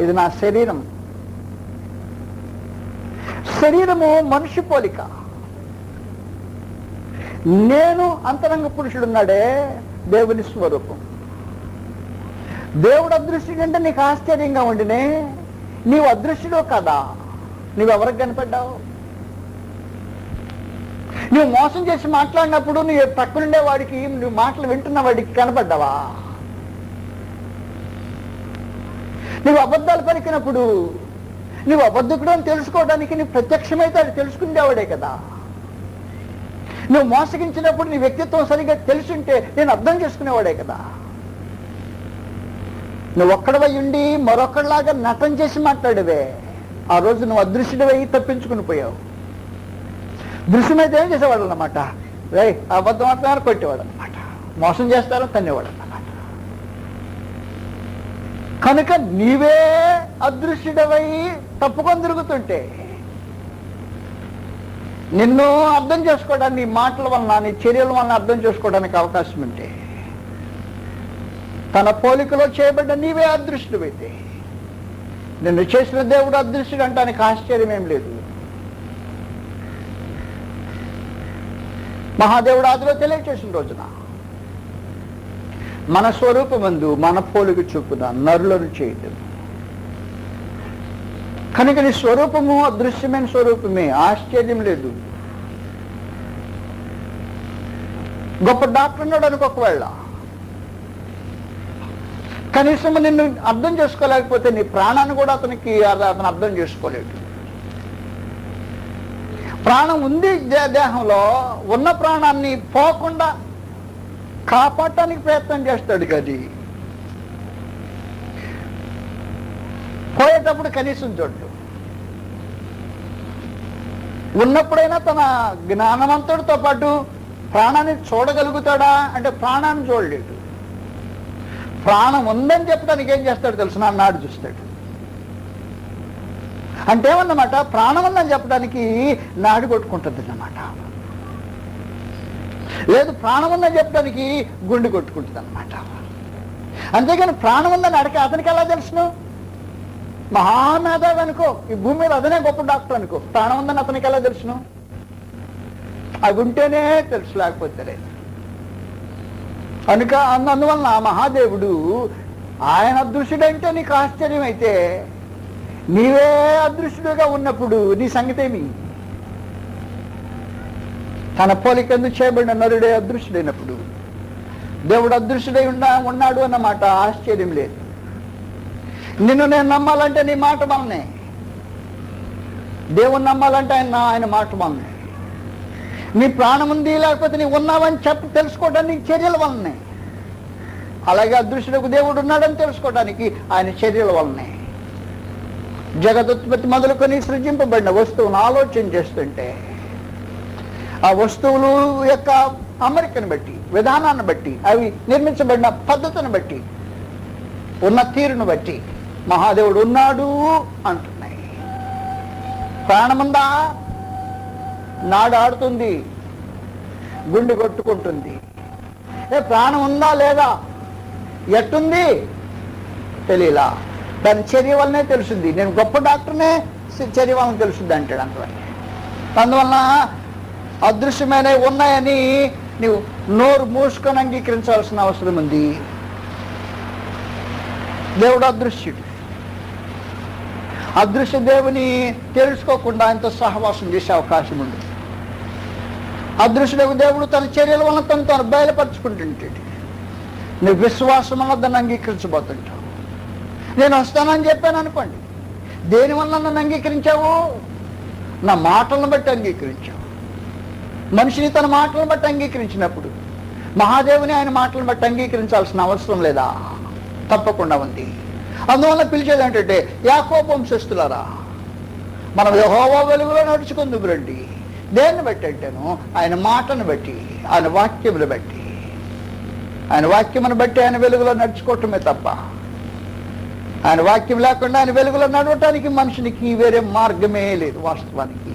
ఇది నా శరీరం. శరీరము మనిషి పోలిక. నేను అంతరంగ పురుషుడున్నాడే దేవుని స్వరూపం. దేవుడు అదృశ్యుడు అంటే నీకు ఆశ్చర్యంగా ఉండినే, నీవు అదృశ్యుడు కదా? నువ్వెవరికి కనపడ్డావు? నువ్వు మోసం చేసి మాట్లాడినప్పుడు నువ్వు పక్కనుండే వాడికి, నువ్వు మాటలు వింటున్న వాడికి కనపడ్డావా? నువ్వు అబద్ధాలు పలికినప్పుడు నువ్వు అబద్ధకుడు అని తెలుసుకోవడానికి నువ్వు ప్రత్యక్షమైతే అది తెలుసుకునేవాడే కదా. నువ్వు మోసగించినప్పుడు నీ వ్యక్తిత్వం సరిగ్గా తెలుసుంటే నేను అర్థం చేసుకునేవాడే కదా. నువ్వు ఒక్కడవై ఉండి మరొక్కడిలాగా నటన చేసి మాట్లాడేవే, ఆ రోజు నువ్వు అదృశ్యుడివై తప్పించుకుని పోయావు. దృశ్యమైతే ఏం చేసేవాడు అన్నమాట? అబద్ధం మాట్లాడారు, కొట్టేవాడు అనమాట. మోసం చేస్తారు, తన్నేవాడు అన్నమాట. కనుక నీవే అదృశ్యుడవై తప్పుకొని తిరుగుతుంటే నిన్ను అర్థం చేసుకోవడానికి, నీ మాటల వలన నీ చర్యల వలన అర్థం చేసుకోవడానికి అవకాశం ఉంటే, తన పోలికలో చేయబడ్డ నీవే అదృష్టుడైతే, నిన్ను చేసిన దేవుడు అదృష్టుడు అంటానికి ఆశ్చర్యం ఏం లేదు. మహాదేవుడు ఆదిలో తెలియచేసిన రోజున మన స్వరూపమందు మన పోలిక చూపున నరులను చేయటం. కనుక నీ స్వరూపము అదృశ్యమైన స్వరూపమే, ఆశ్చర్యం లేదు. గొప్ప డాక్టర్ ఉన్నాడు అనుకో, ఒకవేళ కనీసం నిన్ను అర్థం చేసుకోలేకపోతే నీ ప్రాణాన్ని కూడా అతను అర్థం చేసుకోలేడు. ప్రాణం ఉంది దేహంలో, ఉన్న ప్రాణాన్ని పోకుండా కాపాడటానికి ప్రయత్నం చేస్తాడు. గది పోయేటప్పుడు కనీసం చూడ్డు. ఉన్నప్పుడైనా తన జ్ఞానవంతుడితో పాటు ప్రాణాన్ని చూడగలుగుతాడా అంటే ప్రాణాన్ని చూడలేడు. ప్రాణం ఉందని చెప్పడానికి ఏం చేస్తాడు తెలుసు? నాడు చూస్తాడు. అంటే ఏమన్నమాట? ప్రాణం ఉందని చెప్పడానికి నాడు కొట్టుకుంటుంది అన్నమాట. లేదు, ప్రాణం ఉందని చెప్పడానికి గుండె కొట్టుకుంటుంది అన్నమాట. అంతేగాని ప్రాణం ఉందని అతనికి ఎలా తెలుసును? మహామేధావి అనుకో, ఈ భూమి మీద అదనే గొప్ప డాక్టర్ అనుకో, ప్రాణం ఉందని అతనికి ఎలా తెలుసును? అవి ఉంటేనే తెలుసు, లేకపోతే లేదు. కనుక అందువలన మహాదేవుడు ఆయన అదృశ్యుడంటే నీకు ఆశ్చర్యం అయితే, నీవే అదృశ్యుడుగా ఉన్నప్పుడు నీ సంగతి ఏమి? తన పోలికందు చేయబడిన నరుడే అదృశ్యుడైనప్పుడు దేవుడు అదృశ్యుడై ఉన్నాడు అన్నమాట ఆశ్చర్యం లేదు. నిన్ను నేను నమ్మాలంటే నీ మాట వల్లనే, దేవుని నమ్మాలంటే ఆయన మాట వల్లనే, నీ ప్రాణం ఉంది లేకపోతే నీ ఉన్నావని తెలుసుకోవడానికి చర్యల వల్లనే, అలాగే అదృశ్యులకు దేవుడు ఉన్నాడని తెలుసుకోవడానికి ఆయన చర్యల వల్లనే. జగదుత్పత్తి మొదలుకొని సృజింపబడిన వస్తువును ఆలోచన చేస్తుంటే ఆ వస్తువులు యొక్క అమరికను బట్టి, విధానాన్ని బట్టి, అవి నిర్మించబడిన పద్ధతిని బట్టి, ఉన్న తీరును బట్టి మహాదేవుడు ఉన్నాడు అంటున్నాయి. ప్రాణముందా? నాడాడుతుంది, గుండె కొట్టుకుంటుంది. ప్రాణం ఉందా లేదా, ఎట్టుంది తెలియలా, దాని చర్య వల్లనే తెలుస్తుంది. నేను గొప్ప డాక్టర్నే, చర్య వలన తెలుస్తుంది అంటాడు. అందువలన అదృశ్యమైనవి ఉన్నాయని నువ్వు నోరు మూసుకొని అంగీకరించాల్సిన అవసరం ఉంది. దేవుడు అదృశ్యుడు. అదృశ్య దేవుని తెలుసుకోకుండా ఆయనతో సహవాసం చేసే అవకాశం ఉంది. అదృశ్యుడు దేవుడు తన చర్యల వలన తను బయలుపరుచుకుంటుంటాడు. నువ్వు విశ్వాసం వల్ల దాన్ని అంగీకరించబోతుంటావు. నేను వస్తానని చెప్పాను అనుకోండి, దేనివల్ల నన్ను అంగీకరించావు? నా మాటలను బట్టి అంగీకరించావు. మనిషిని తన మాటలను బట్టి అంగీకరించినప్పుడు మహాదేవుని ఆయన మాటలను బట్టి అంగీకరించాల్సిన అవసరం లేదా? తప్పకుండా ఉంది. అందువల్ల పిలిచేది ఏంటంటే, యాకోబు వంశస్థులారా, మనం యెహోవా వెలుగులో నడుచుకుందుకు రండి. దేన్ని బట్టి అంటేను ఆయన మాటను బట్టి, ఆయన వాక్యమును బట్టి. ఆయన వాక్యమును బట్టి ఆయన వెలుగులో నడుచుకోవటమే తప్ప, ఆయన వాక్యం లేకుండా ఆయన వెలుగులో నడవటానికి మనిషినికి వేరే మార్గమే లేదు వాస్తవానికి.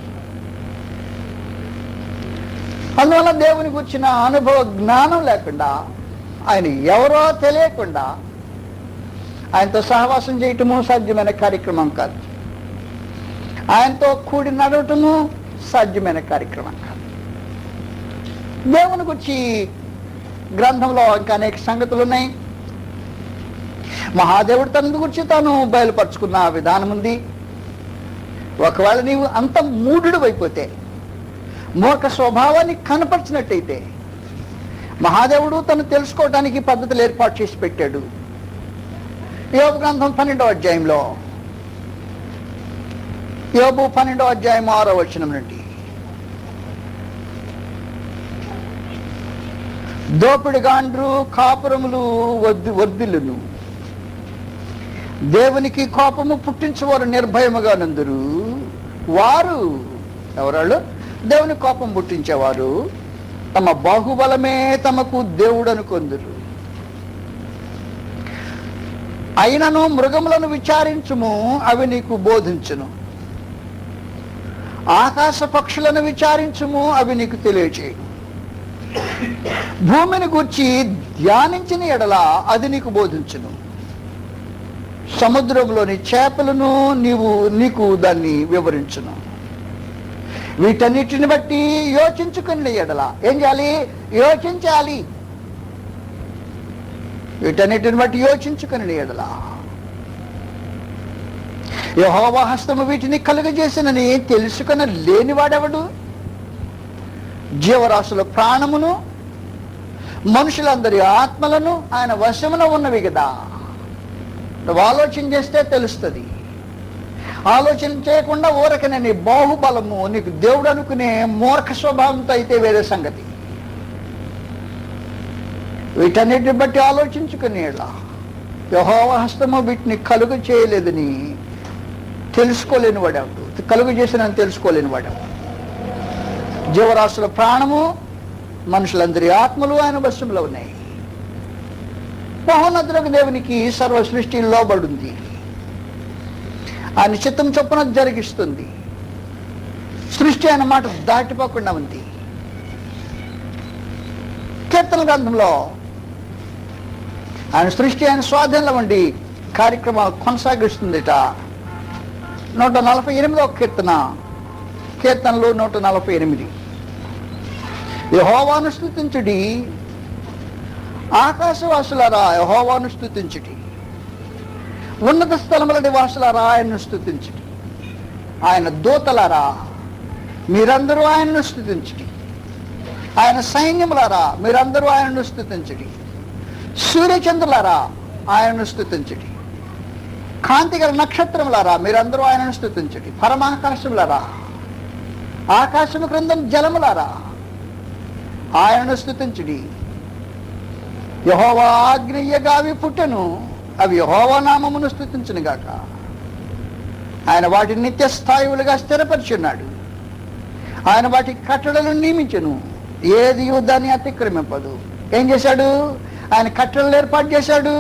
అందువల్ల దేవుని గురించిన అనుభవ జ్ఞానం లేకుండా, ఆయన ఎవరో తెలియకుండా ఆయనతో సహవాసం చేయటము సాధ్యమైన కార్యక్రమం కాదు. ఆయనతో కూడి నడవటము సాధ్యమైన కార్యక్రమం కాదు. దేవుని గురించి గ్రంథంలో ఇంకా అనేక సంగతులు ఉన్నాయి. మహాదేవుడు తన గురించి తాను బయలుపరుచుకున్న విధానం ఉంది. ఒకవేళ నీవు అంత మూఢుడు అయిపోతే, మూర్ఖ స్వభావాన్ని కనపరిచినట్టయితే, మహాదేవుడు తను తెలుసుకోవడానికి పద్ధతులు ఏర్పాటు చేసి పెట్టాడు. యోబు గ్రంథం 12వ అధ్యాయంలో, యోబు 12వ అధ్యాయం 6వ వచనం నుండి, దోపిడిగాండ్రు కాపురములు వర్ధిల్లును, దేవునికి కోపము పుట్టించేవారు నిర్భయముగా నందురు. వారు ఎవరాళ్ళు? దేవుని కోపం పుట్టించేవారు తమ బాహుబలమే తమకు దేవుడు అనుకొందురు. అయినను మృగములను విచారించుము, అవి నీకు బోధించును. ఆకాశ పక్షులను విచారించుము, అవి నీకు తెలియచేయును. భూమిని గూర్చి ధ్యానించిన ఎడల అది నీకు బోధించును. సముద్రంలోని చేపలను నీకు దాన్ని వివరించును. వీటన్నిటిని బట్టి యోచించుకుని ఎడల ఏం చేయాలి? యోచించాలి. వీటన్నిటిని బట్టి యోచించుకుని ఎడల యెహోవా హస్తము వీటిని కలుగజేసినని తెలుసుకుని లేనివాడెవడు? జీవరాశుల ప్రాణమును మనుషులందరి ఆత్మలను ఆయన వశమున ఉన్నవి కదా. నువ్వు ఆలోచన చేస్తే తెలుస్తుంది. ఆలోచన చేయకుండా ఊరకనే నీ బాహుబలము నీకు దేవుడు అనుకునే మూర్ఖ స్వభావంతో అయితే వేరే సంగతి. వీటన్నిటిని బట్టి ఆలోచించుకుని యెహోవా హస్తము వీటిని కలుగు చేయలేదని తెలుసుకోలేని వాడేవాడు, కలుగు చేసినని తెలుసుకోలేని వాడేవాడు. జీవరాశుల ప్రాణము మనుషులందరి ఆత్మలు ఆయన వశంలో ఉన్నాయి. మహోన్నతులకు దేవునికి సర్వ సృష్టి లోబడింది. ఆయన చిత్తం చొప్పున జరిగిస్తుంది. సృష్టి అన్న మాట దాటిపోకుండా ఉంది. కీర్తన గ్రంథంలో ఆయన సృష్టి ఆయన స్వాధీనంలో ఉండి కార్యక్రమాలు కొనసాగిస్తుందిట. 148వ కీర్తనలు 148. యెహోవాను స్తుతించుడి, ఆకాశవాసులారా యెహోవాను స్తుతించుడి, ఉన్నత స్థలముల నివాసులారా ఆయన్ను స్తుతించుడి, ఆయన దూతలారా మీరందరూ ఆయన్ను స్తుతించుడి, ఆయన సైన్యములారా మీరందరూ ఆయనను స్తుతించుడి, సూర్యచంద్రులారా ఆయనను స్తుతించుడి, కాంతిగల నక్షత్రములారా మీరందరూ ఆయనను స్తుతించుడి, పరమాకాశములారా ఆకాశము క్రింద జలములారా ఆయనను స్తుతించుడి. యెహోవా ఆజ్ఞయ్యగా అవి పుట్టెను, అవి యెహోవా నామమును స్తుతించును గాక. ఆయన వాటిని నిత్య స్థాయువులుగా స్థిరపరిచున్నాడు, ఆయన వాటి కట్టడలను నియమించెను, ఏది దాన్ని అతిక్రమింపదు. ఏం చేశాడు? ఆయన కట్టడలు ఏర్పాటు చేశాడు,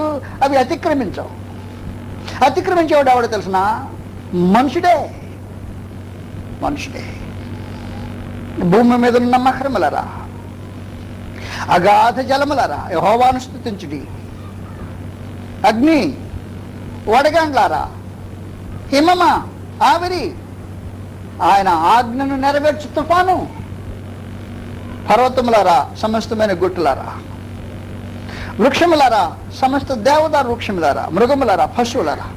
అవి అతిక్రమించవు. అతిక్రమించేవాడు ఎవడో తెలిసిన? మనుషుడే. భూమి మీద ఉన్న మహరములరా, అగాధ జలములరా యెహోవాను స్తుతించుడి, అగ్ని వడగండ్లారా హిమమ ఆవిరి ఆయన ఆజ్ఞను నెరవేర్చు తుఫాను, పర్వతములారా సమస్తమైన గుట్టులారా, వృక్షములారా సమస్త దేవదారు వృక్షములారా, మృగములారా పశువులారా,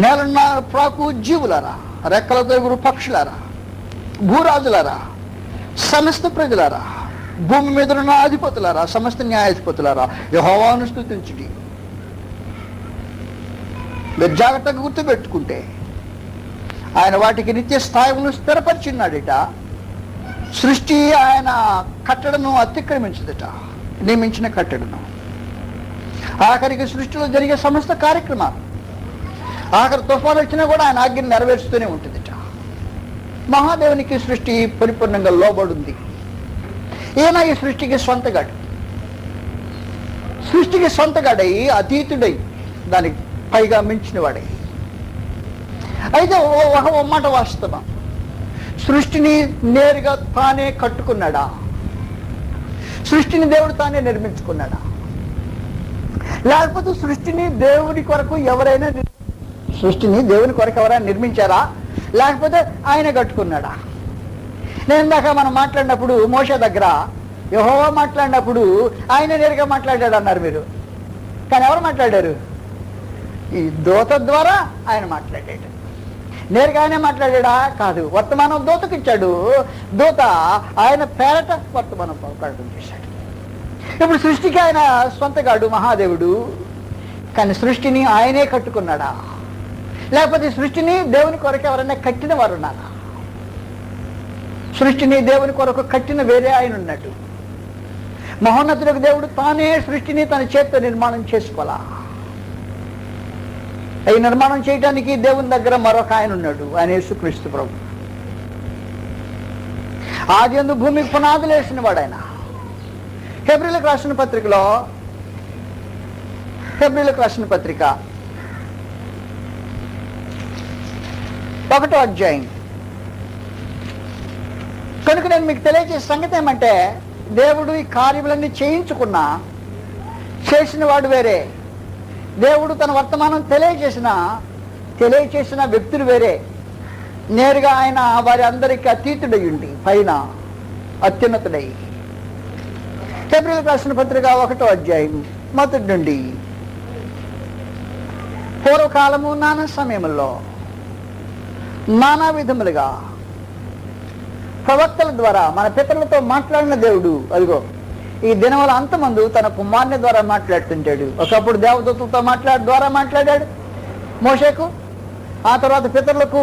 నేలన్న ప్రాకు జీవులారా, రెక్కలతో ఎగురు పక్షులారా, భూరాజులారా సమస్త ప్రజలారా, భూమి మీద ఉన్న అధిపతులారా సమస్త న్యాయాధిపతులారా యెహోవాను స్తుతించుడి. మీరు జాగ్రత్తగా గుర్తుపెట్టుకుంటే ఆయన వాటికి నిత్య స్థాయిలను స్థిరపరిచిన్నాడట. సృష్టి ఆయన కట్టడను అతిక్రమించదట, నియమించిన కట్టడను. ఆఖరికి సృష్టిలో జరిగే సమస్త కార్యక్రమాలు, ఆఖరి తుఫాను వచ్చినా కూడా ఆయన ఆజ్ఞను నెరవేరుస్తూనే ఉంటుందట. మహాదేవునికి సృష్టి పరిపూర్ణంగా లోబడింది. ఈయన ఈ సృష్టికి సొంతగాడు, సృష్టికి సొంతగాడై అతీతుడై దానికి పైగా మించిన వాడై. అయితే ఒక మాట వాస్తవం, సృష్టిని నేరుగా తానే కట్టుకున్నాడా? సృష్టిని దేవుడు తానే నిర్మించుకున్నాడా? లేకపోతే సృష్టిని దేవుని కొరకు ఎవరైనా నిర్మించారా? లేకపోతే ఆయన కట్టుకున్నాడా? నేను ఇందాక మనం మాట్లాడినప్పుడు మోషే దగ్గర యెహోవా మాట్లాడినప్పుడు ఆయన నేరుగా మాట్లాడాడు అన్నారు మీరు. కానీ ఎవరు మాట్లాడారు? ఈ దూత ద్వారా ఆయన మాట్లాడాడు. నేరుగా ఆయనే మాట్లాడా? కాదు, వర్తమానం దూతకు ఇచ్చాడు. దూత ఆయన పేరట వర్తమానం ప్రకటన చేశాడు. ఇప్పుడు సృష్టికి ఆయన సొంతగాడు మహాదేవుడు, కానీ సృష్టిని ఆయనే కట్టుకున్నాడా? లేకపోతే సృష్టిని దేవుని కొరకు ఎవరైనా కట్టిన వారు ఉన్నారా? సృష్టిని దేవుని కొరకు కట్టిన వేరే ఆయన ఉన్నాడు. మహోన్నతులకు దేవుడు తానే సృష్టిని తన చేతితో నిర్మాణం చేసుకోవాలా? ఈ నిర్మాణం చేయడానికి దేవుని దగ్గర మరొక ఆయన ఉన్నాడు, ఆయన యేసుక్రీస్తు ప్రభు. ఆదియందు భూమికి పునాదులు వేసిన వాడు ఆయన. హెబ్రీలకు రాసిన పత్రికలో, హెబ్రీలకు రాసిన పత్రిక 1వ అధ్యాయం. కనుక నేను మీకు తెలియజేసే సంగతి ఏమంటే, దేవుడు ఈ కార్యములన్నీ చేసిన వాడు వేరే, దేవుడు తన వర్తమానం తెలియచేసిన వ్యక్తులు వేరే. నేరుగా ఆయన వారి అందరికీ అతీతుడై ఉండి పైన అత్యున్నతుడై. హెబ్రీలకు రాసిన పత్రిక 1వ అధ్యాయం 1 నుండి, పూర్వకాలము నానా సమయంలో నానా విధములుగా ప్రవక్తల ద్వారా మన పితరులతో మాట్లాడిన దేవుడు అదిగో ఈ దినముల అంతమందు తన కుమారుని ద్వారా మాట్లాడుతుంటాడు. ఒకప్పుడు దేవదూతలతో ద్వారా మాట్లాడాడు మోషేకు, ఆ తర్వాత పితరులకు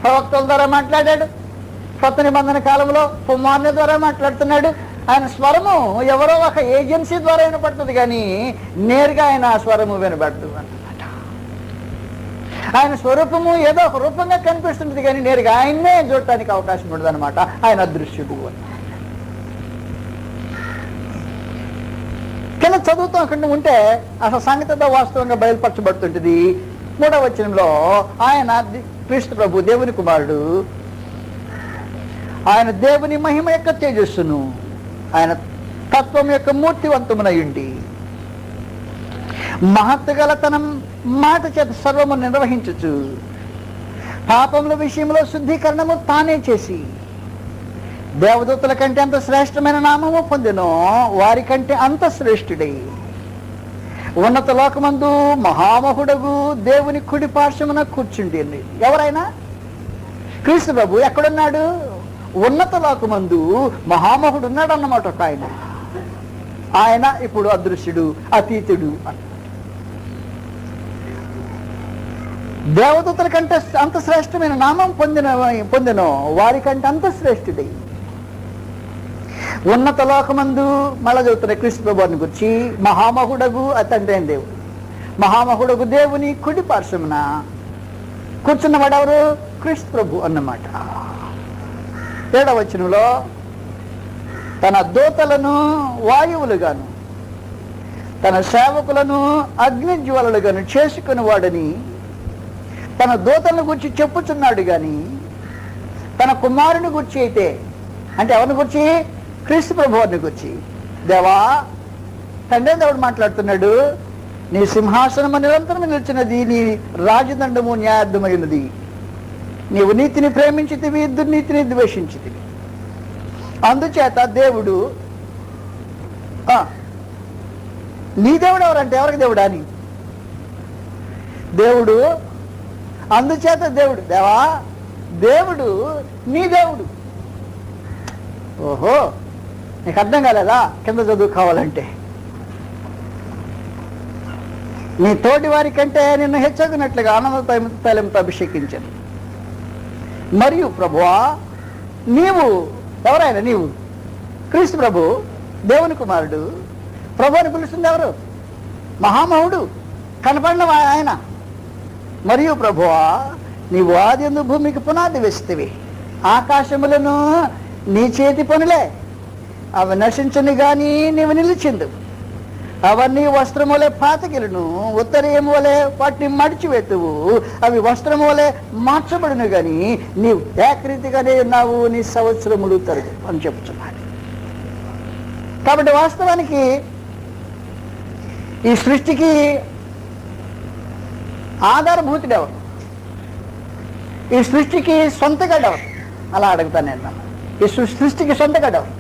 ప్రవక్తల ద్వారా మాట్లాడాడు. కొత్త నిబంధన కాలంలో కుమారుని ద్వారా మాట్లాడుతున్నాడు. ఆయన స్వరము ఎవరో ఒక ఏజెన్సీ ద్వారా వినపడుతుంది, కానీ నేరుగా ఆయన స్వరము వినబడదు అన్నమాట. ఆయన స్వరూపము ఏదో ఒక రూపంగా కనిపిస్తుంది, కానీ నేరుగా ఆయన్నే చూడటానికి అవకాశం ఉండదు అనమాట. ఆయన అదృశ్యుడు. కింద చదువుతూ అక్కడ ఉంటే అసలు సంగతితో వాస్తవంగా బయలుపరచబడుతుంటుంది. 3వ వచనంలో ఆయన క్రీస్తు ప్రభు దేవుని కుమారుడు, ఆయన దేవుని మహిమ యొక్క తేజస్సును, ఆయన తత్వం యొక్క మూర్తివంతమునయుండి మహత్తు గల తన మాట చేత సర్వము నిర్వహించచ్చు పాపముల విషయంలో శుద్ధీకరణము తానే చేసి దేవదూతల కంటే అంత శ్రేష్టమైన నామము పొందెనో వారి కంటే అంత శ్రేష్ఠుడై ఉన్నత లోకమందు మహామహుడగు దేవుని కుడి పార్శ్వమున కూర్చుండి. ఎవరైనా క్రీస్తు ప్రభు ఎక్కడున్నాడు? ఉన్నత లోకమందు మహామహుడు ఉన్నాడు అన్నమాట. ఒక ఆయన ఇప్పుడు అదృశ్యుడు, అతీతుడు. దేవదూతల కంటే అంత శ్రేష్టమైన నామం పొందినో వారికంటే అంత శ్రేష్ఠుడై ఉన్నత లోకమందు, మళ్ళా చదువుతున్న క్రీస్తు ప్రభుని గురించి, మహామహుడగు తండ్రి అయిన దేవుడు, మహామహుడగు దేవుని కుడి పార్శ్వమున కూర్చున్నవాడు ఎవరు? క్రీస్తు ప్రభు అన్నమాట. 7వ వచనంలో తన దూతలను వాయువులుగాను తన సేవకులను అగ్నిజ్వాలలుగాను చేసుకుని వాడని తన దూతలను గురించి చెప్పుచున్నాడు. గాని తన కుమారుని గురించి అయితే, అంటే ఎవరిని గురించి? క్రీస్తు ప్రభువారిని గురించి, దేవా తండ్రి దేవుడు మాట్లాడుతున్నాడు, నీ సింహాసనము నిరంతరం నిలిచినది, నీ రాజదండము న్యాయార్థమైనది, నీవు నీతిని ప్రేమించితివి, దుర్నీతిని ద్వేషించితివి. అందుచేత దేవుడు, నీ దేవుడు ఎవరంటే ఎవరికి దేవుడా అని? దేవుడు, అందుచేత దేవుడు, దేవా దేవుడు నీ దేవుడు. ఓహో, నీకు అర్థం కాలేదా? కింద చదువు కావాలంటే, నీ తోటి వారి కంటే నిన్ను హెచ్చగినట్లుగా ఆనంద తైలంతో అభిషేకించాను. మరియు ప్రభువా నీవు ఎవరైనా, నీవు క్రీస్తు ప్రభు, దేవుని కుమారుడు. ప్రభు అని పిలుస్తుంది ఎవరు? మహామహుడు, కనపడిన ఆయన. మరియు ప్రభువా నీవు ఆదియందు భూమికి పునాది వేస్తేవి, ఆకాశములను నీ చేతి పనులే, అవి నశించని గాని నీవు నిలిచిందు. అవన్నీ వస్త్రము వలె పాతగిలను, ఉత్తరీయము వలె వాటిని మడిచివేతువు, అవి వస్త్రము వలె మార్చబడును గాని నీవు ఏకరీతిగానే ఉన్నావు, నీ సంవత్సరములు తరుగు అని చెప్తున్నాడు. కాబట్టి వాస్తవానికి ఈ సృష్టికి ఆధారభూతుడెవరు? ఈ సృష్టికి సొంతగాడెవరు? అలా అడుగుతాను నేను. ఈ సృష్టికి సొంతగాడెవరు?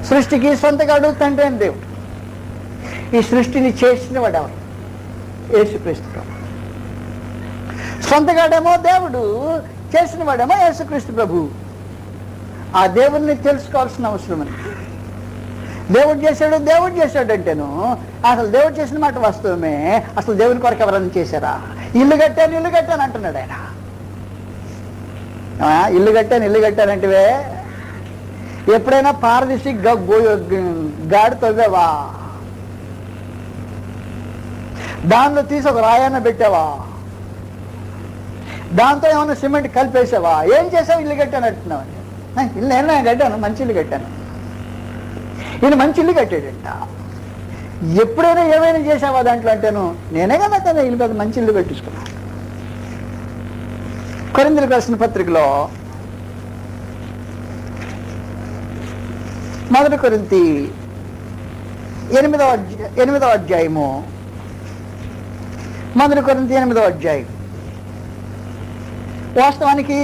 సృష్టికి సొంతగాడు తండ్రి అయిన దేవుడు. ఈ సృష్టిని చేసిన వాడెవరు? యేసుక్రీస్తు ప్రభు. సొంతగాడేమో దేవుడు, చేసిన వాడేమో యేసుక్రీస్తు ప్రభు. ఆ దేవుడిని తెలుసుకోవాల్సిన అవసరం అని. దేవుడు చేశాడు అంటేను అసలు దేవుడు చేసిన మాట వాస్తవమే. అసలు దేవుని కొరకు ఎవరైనా చేశారా? ఇల్లు కట్టాను అంటున్నాడు ఆయన. ఇల్లు కట్టానంటే ఎప్పుడైనా పారదీసి గాడి తవ్వావా? దానిలో తీసి ఒక రాయాన్న పెట్టావా? దాంతో ఏమన్నా సిమెంట్ కలిపేసావా? ఏం చేసావు? ఇల్లు కట్టాను అంటున్నావు. ఇల్లు నేను కట్టాను, మంచి ఇల్లు కట్టాను. ఈయన మంచి ఇల్లు కట్టాడంట. ఎప్పుడైనా ఏమైనా చేసావా దాంట్లో అంటేను? నేనే కదా ఇల్లు పెద్ద మంచి ఇల్లు కట్టించుకున్నాను. కొరింథీయులకు రాసిన పత్రికలో 1 కొరింథీ 8వ అధ్యాయము, 1 కొరింథీ 8వ అధ్యాయం. వాస్తవానికి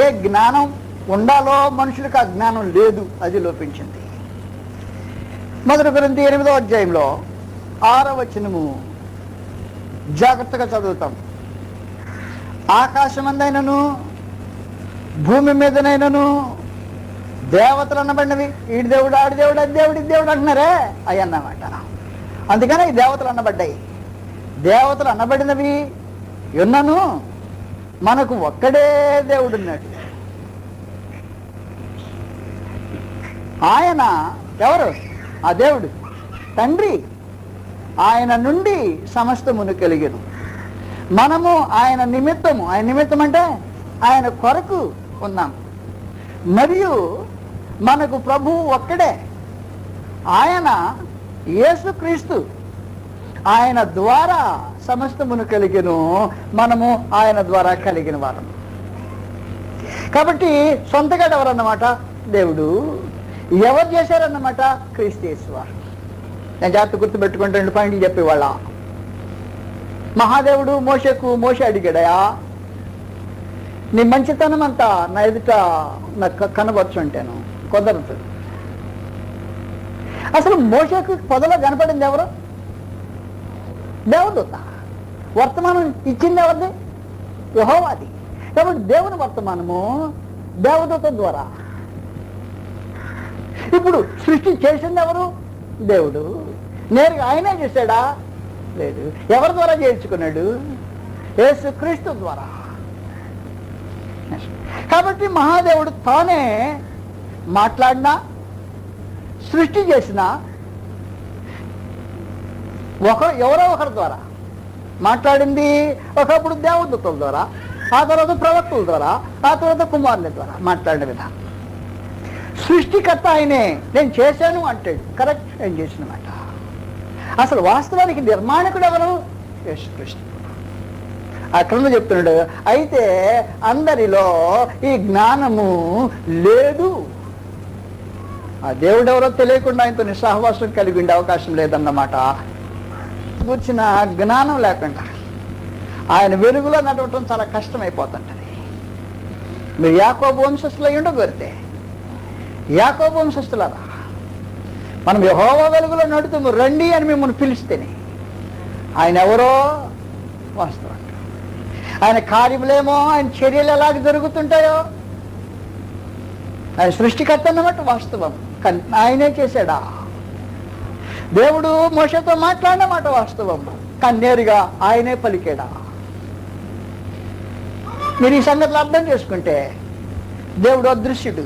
ఏ జ్ఞానం ఉండాలో మనుషులకు ఆ జ్ఞానం లేదు, అది లోపించింది. 1 కొరింథీ 8వ అధ్యాయంలో 6వ వచనము జాగ్రత్తగా చదువుతాం. ఆకాశమందైనను భూమి మీదనైనను దేవతలు అనబడినవి, ఈడి దేవుడు, ఆడి దేవుడు, అది దేవుడు, ఇది దేవుడు అంటున్నారే అవి అన్నమాట. అందుకనే ఈ దేవతలు అనబడ్డాయి. దేవతలు అనబడినవి ఉన్నను మనకు ఒక్కడే దేవుడు ఉన్నాడు. ఆయన ఎవరు? ఆ దేవుడు తండ్రి. ఆయన నుండి సమస్తమును కలిగెను. మనము ఆయన నిమిత్తము, ఆయన నిమిత్తం అంటే ఆయన కొరకు ఉన్నాం. మరియు మనకు ప్రభువు ఒక్కడే, ఆయన యేసుక్రీస్తు. ఆయన ద్వారా సమస్తమును కలిగెను, మనము ఆయన ద్వారా కలిగిన వారం. కాబట్టి సొంతగా ఎవరన్నమాట? దేవుడు. ఎవరు చేశారన్నమాట? క్రీస్తు యేసువారు. నేను జాగ్రత్త గుర్తుపెట్టుకుంటే 2 పాయింట్లు చెప్పేవాళ్ళ. మహాదేవుడు మోషే అడిగాడయా, నీ మంచితనం అంతా నా ఎదుట నాకు కనబరుచుంటాను, కుదరదు. అసలు మోషేకు పొదలో కనపడింది ఎవరు? దేవదూత. వర్తమానం ఇచ్చింది ఎవరిది? యెహోవాది. కాబట్టి దేవుని వర్తమానము దేవదూత ద్వారా. ఇప్పుడు సృష్టి చేసింది ఎవరు? దేవుడు. నేరుగా ఆయనే చేశాడా? లేదు. ఎవరి ద్వారా చేయించుకున్నాడు? యేసుక్రీస్తు ద్వారా. కాబట్టి మహాదేవుడు తానే మాట్లాడినా, సృష్టి చేసిన ఎవరో ఒకరి ద్వారా మాట్లాడింది. ఒకప్పుడు దేవదూతల ద్వారా, ఆ తర్వాత ప్రవక్తల ద్వారా, ఆ తర్వాత కుమారుని ద్వారా మాట్లాడిన విధానం. సృష్టికర్త ఆయనే. నేను చేశాను అంటాడు. కరెక్ట్, నేను చేసిన మాట. అసలు వాస్తవానికి నిర్మాణకుడు ఎవరు? యేసుక్రీస్తు. అక్కడ చెప్తున్నాడు, అయితే అందరిలో ఈ జ్ఞానము లేదు. ఆ దేవుడు ఎవరో తెలియకుండా ఆయనతో నిస్సహవాసం కలిగి ఉండే అవకాశం లేదన్నమాట. కూర్చిన జ్ఞానం లేకుండా ఆయన వెలుగులో నడవటం చాలా కష్టమైపోతుంటది. మీరు యాకోబు వంశస్థులు అయి ఉండగలిగితే, యాకోబు వంశస్థులరా, మనం యెహోవా వెలుగులో నడుతాము రండి అని మిమ్మల్ని పిలిస్తేనే ఆయన ఎవరో వాస్తవం. ఆయన కార్యములేమో, ఆయన చర్యలు ఎలాగ జరుగుతుంటాయో, ఆయన సృష్టికర్త అన్నమాట వాస్తవం. కానీ ఆయనే చేశాడా? దేవుడు మోషేతో మాట్లాడిన మాట వాస్తవం, కానీ నేరుగా ఆయనే పలికాడా? మీరు ఈ సంగతులు అర్థం చేసుకుంటే, దేవుడు అదృశ్యుడు,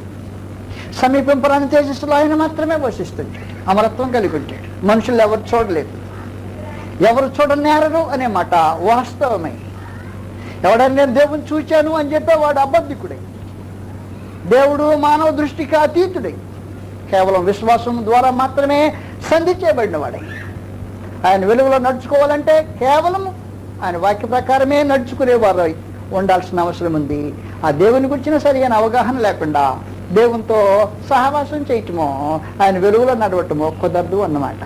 సమీపింపరాని తేజస్సులో ఆయన మాత్రమే వసిస్తుంటాడు, అమరత్వం కలిగి ఉంటాడు. మనుషులు ఎవరు చూడలేదు, ఎవరు చూడనేరరు అనే మాట వాస్తవమై. ఎవడని నేను దేవుని చూచాను అని చెప్పే వాడు అబద్ధికుడై, దేవుడు మానవ దృష్టికి అతీతుడై, కేవలం విశ్వాసం ద్వారా మాత్రమే సంధి చేయబడిన వాడై. ఆయన వెలుగులో నడుచుకోవాలంటే కేవలం ఆయన వాక్య ప్రకారమే నడుచుకునేవారు ఉండాల్సిన అవసరం ఉంది. ఆ దేవుని గురించిన సరైన అవగాహన లేకుండా దేవునితో సహవాసం చేయటమో, ఆయన వెలుగులో నడవటమో కుదరదు అన్నమాట.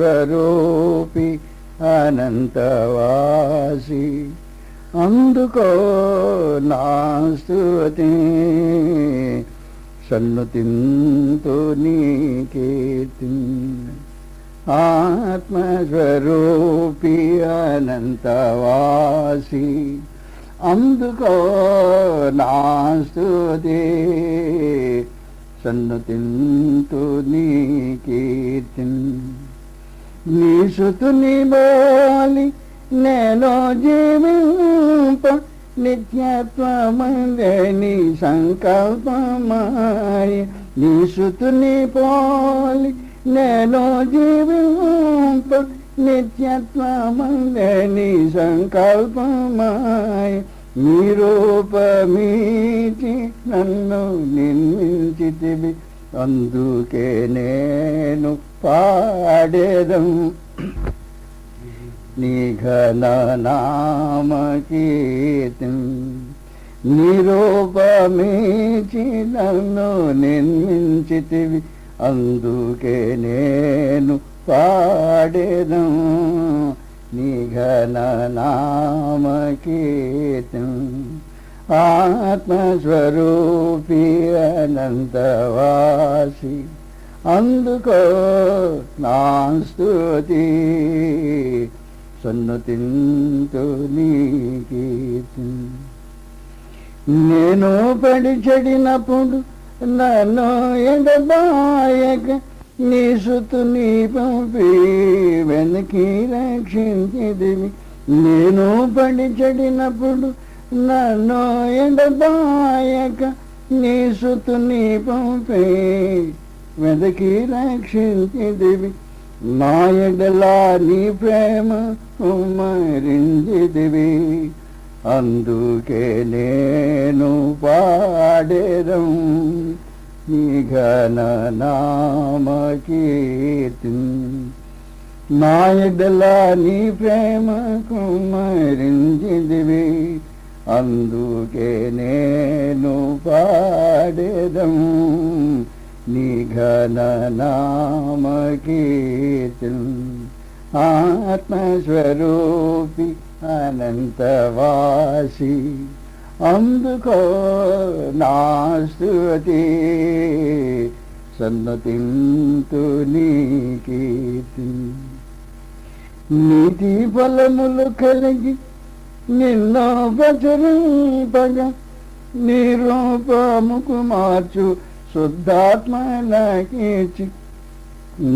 ఆత్మస్వరూపి అనంతవాసి అందుకో నా స్తుతి, సన్నుతింతు నీ కీర్తి. ఆత్మస్వరూపి అనంతవాసి అందుకో నా స్తుతి, సన్నుతింతు నీ కీర్తి. నీ సుతుని బోలి నేను జీవింప, నిత్యత్వమందే నీ సంకల్పమాయ. నీ సుతుని పోలి నేను జీవింప, నిత్యత్వమందే నీ సంకల్పమాయ. నీ రూపమీచి నన్ను నిర్మించితివి, అందుకే నేను పాడేదం నీ ఘన నామ కీర్తి. నీ రూపమీచి నన్ను నిర్మించితివి, అందుకే నేను పాడేదం నీ ఘన నామ కీర్తి. ఆత్మస్వరూపి అనంతవాసి అందుకో నా స్తుతి, సన్నుతింతు నీ కీర్తి. నేను పడి చెడినప్పుడు నన్ను ఎడబాయక, నీ సుతుని పంపి వెనక్కి రక్షించితివి. నేను పడి చెడినప్పుడు నన్ను ఎడబాయక, నీ సుతుని పంపి వెదకి రక్షించితివి. నా ఎడలా నీ ప్రేమ కుమ్మరించితివి, అందుకే నేను పాడేదం నీ ఘన నామ కీర్తి. నా ఎడలా నీ ప్రేమ కుమ్మరించితివి, అందుకే నేను పాడేదం నీ ఘన నామ కీర్తి. ఆత్మస్వరూపి అనంతవాసి అందుకో నా స్తుతి, సన్నతింతు నీ కీర్తి. నీతి ఫలములు కలిగి నిన్ను ప్రచురింపగా, నీ రూపముకు మార్చు శుద్ధాత్మ నాకిచ్చి.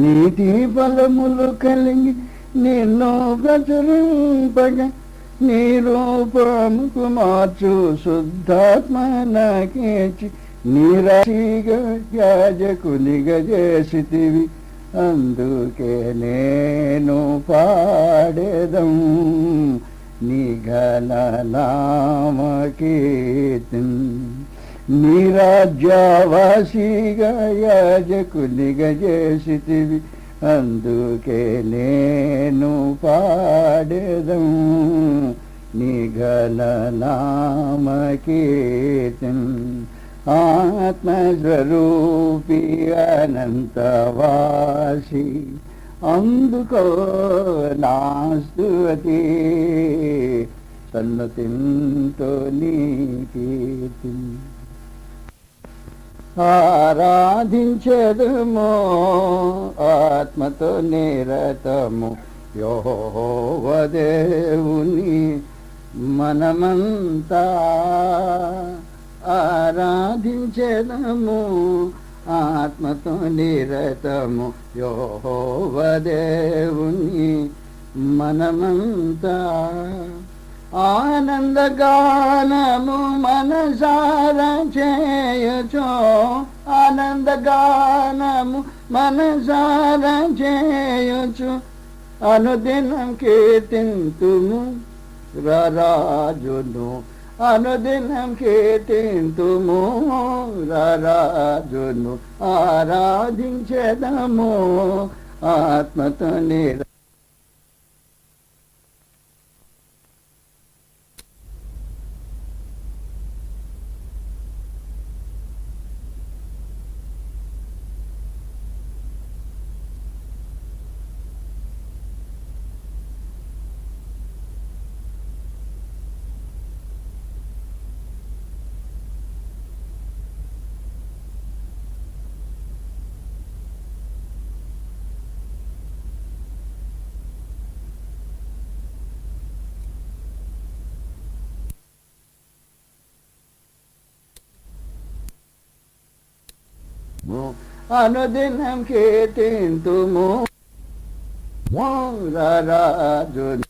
నీతి ఫలములు కలిగి నిన్ను ప్రచురింపగా, నీ రూపముకు మార్చు శుద్ధాత్మ నాకిచ్చి. నీ రాశిగా యాజకునిగా చేసితివి, అందుకే నేను పాడేదం నీ ఘననామకీర్తిన్. నీ రాజ్యవాసిగా యాజకునిగా చేసితివి, అందుకే నేను పాడేదం నీ ఘననామకీర్తిన్. ఆత్మస్వరూపి అనంతవాసి అందుకో నా స్తుతి, సన్నతింతు నీ కీర్తి. ఆరాధించెదము ఆత్మతో నిరతము యెహోవా దేవుని మనమంతా. ఆరాధించెదము ఆత్మతో నిరతము యెహోవా దేవుని మనమంతా. ఆనందగానము మనసారా చేయచో, ఆనందగానము మనసారా చేయచు, అనుదినం కీర్తింతుము రాజును, అనుదినం కీర్తింతుము రాజును. ఆరాధించెదము ఆత్మతో నిర. అనుదినం కీర్తింతుము రాజును.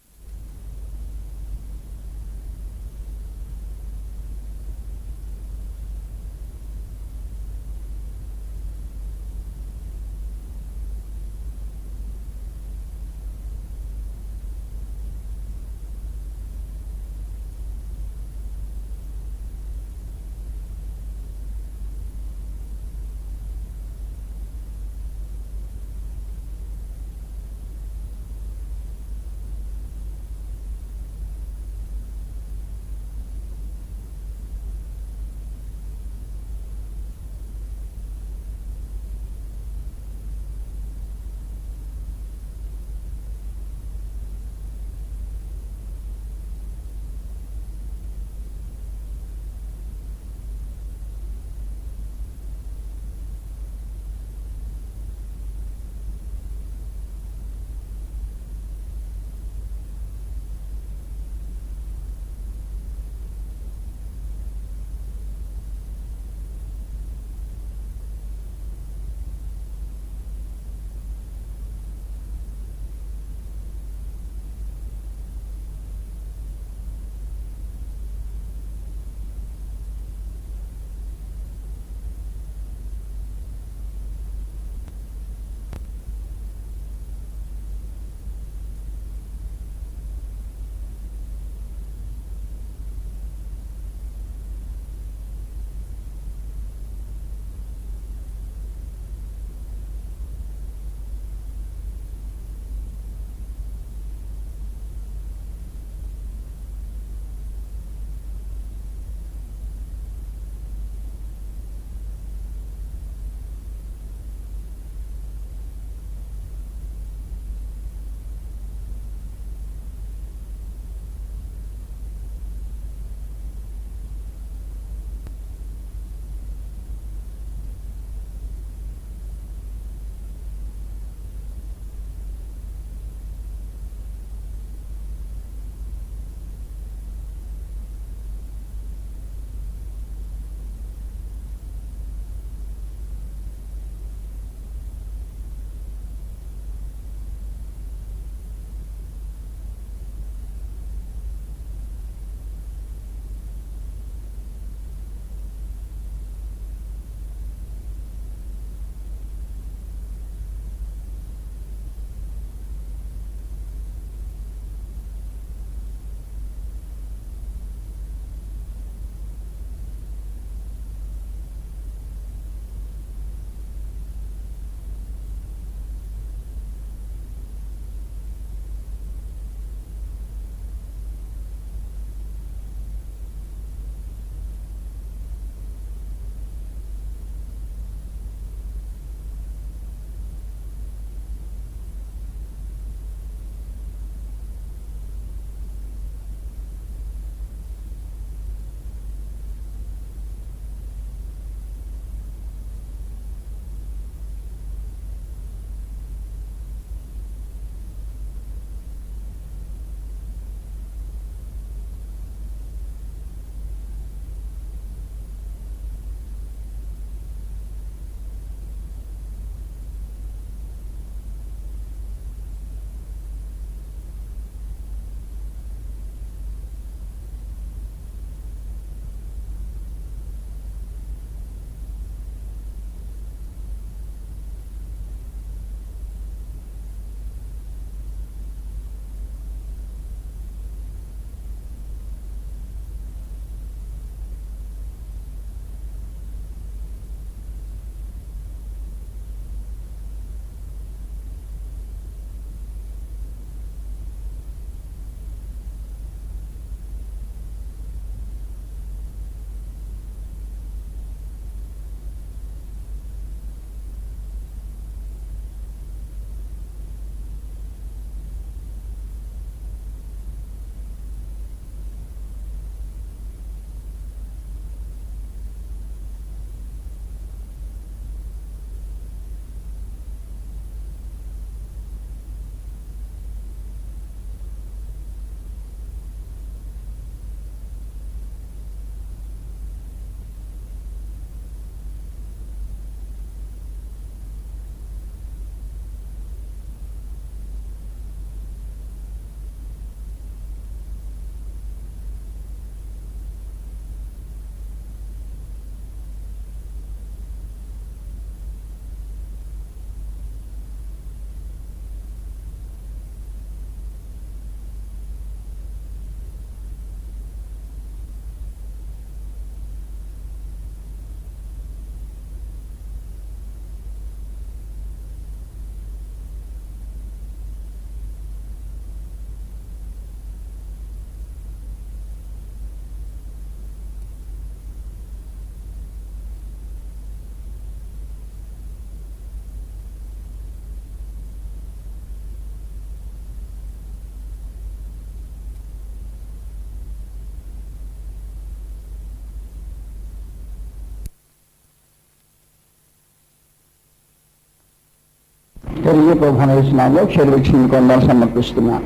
తిరిగి ప్రభునామంలో క్షేత్రీక్షణ కొందరు సమర్పిస్తున్నాను.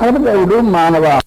భగవద్గీత మానవ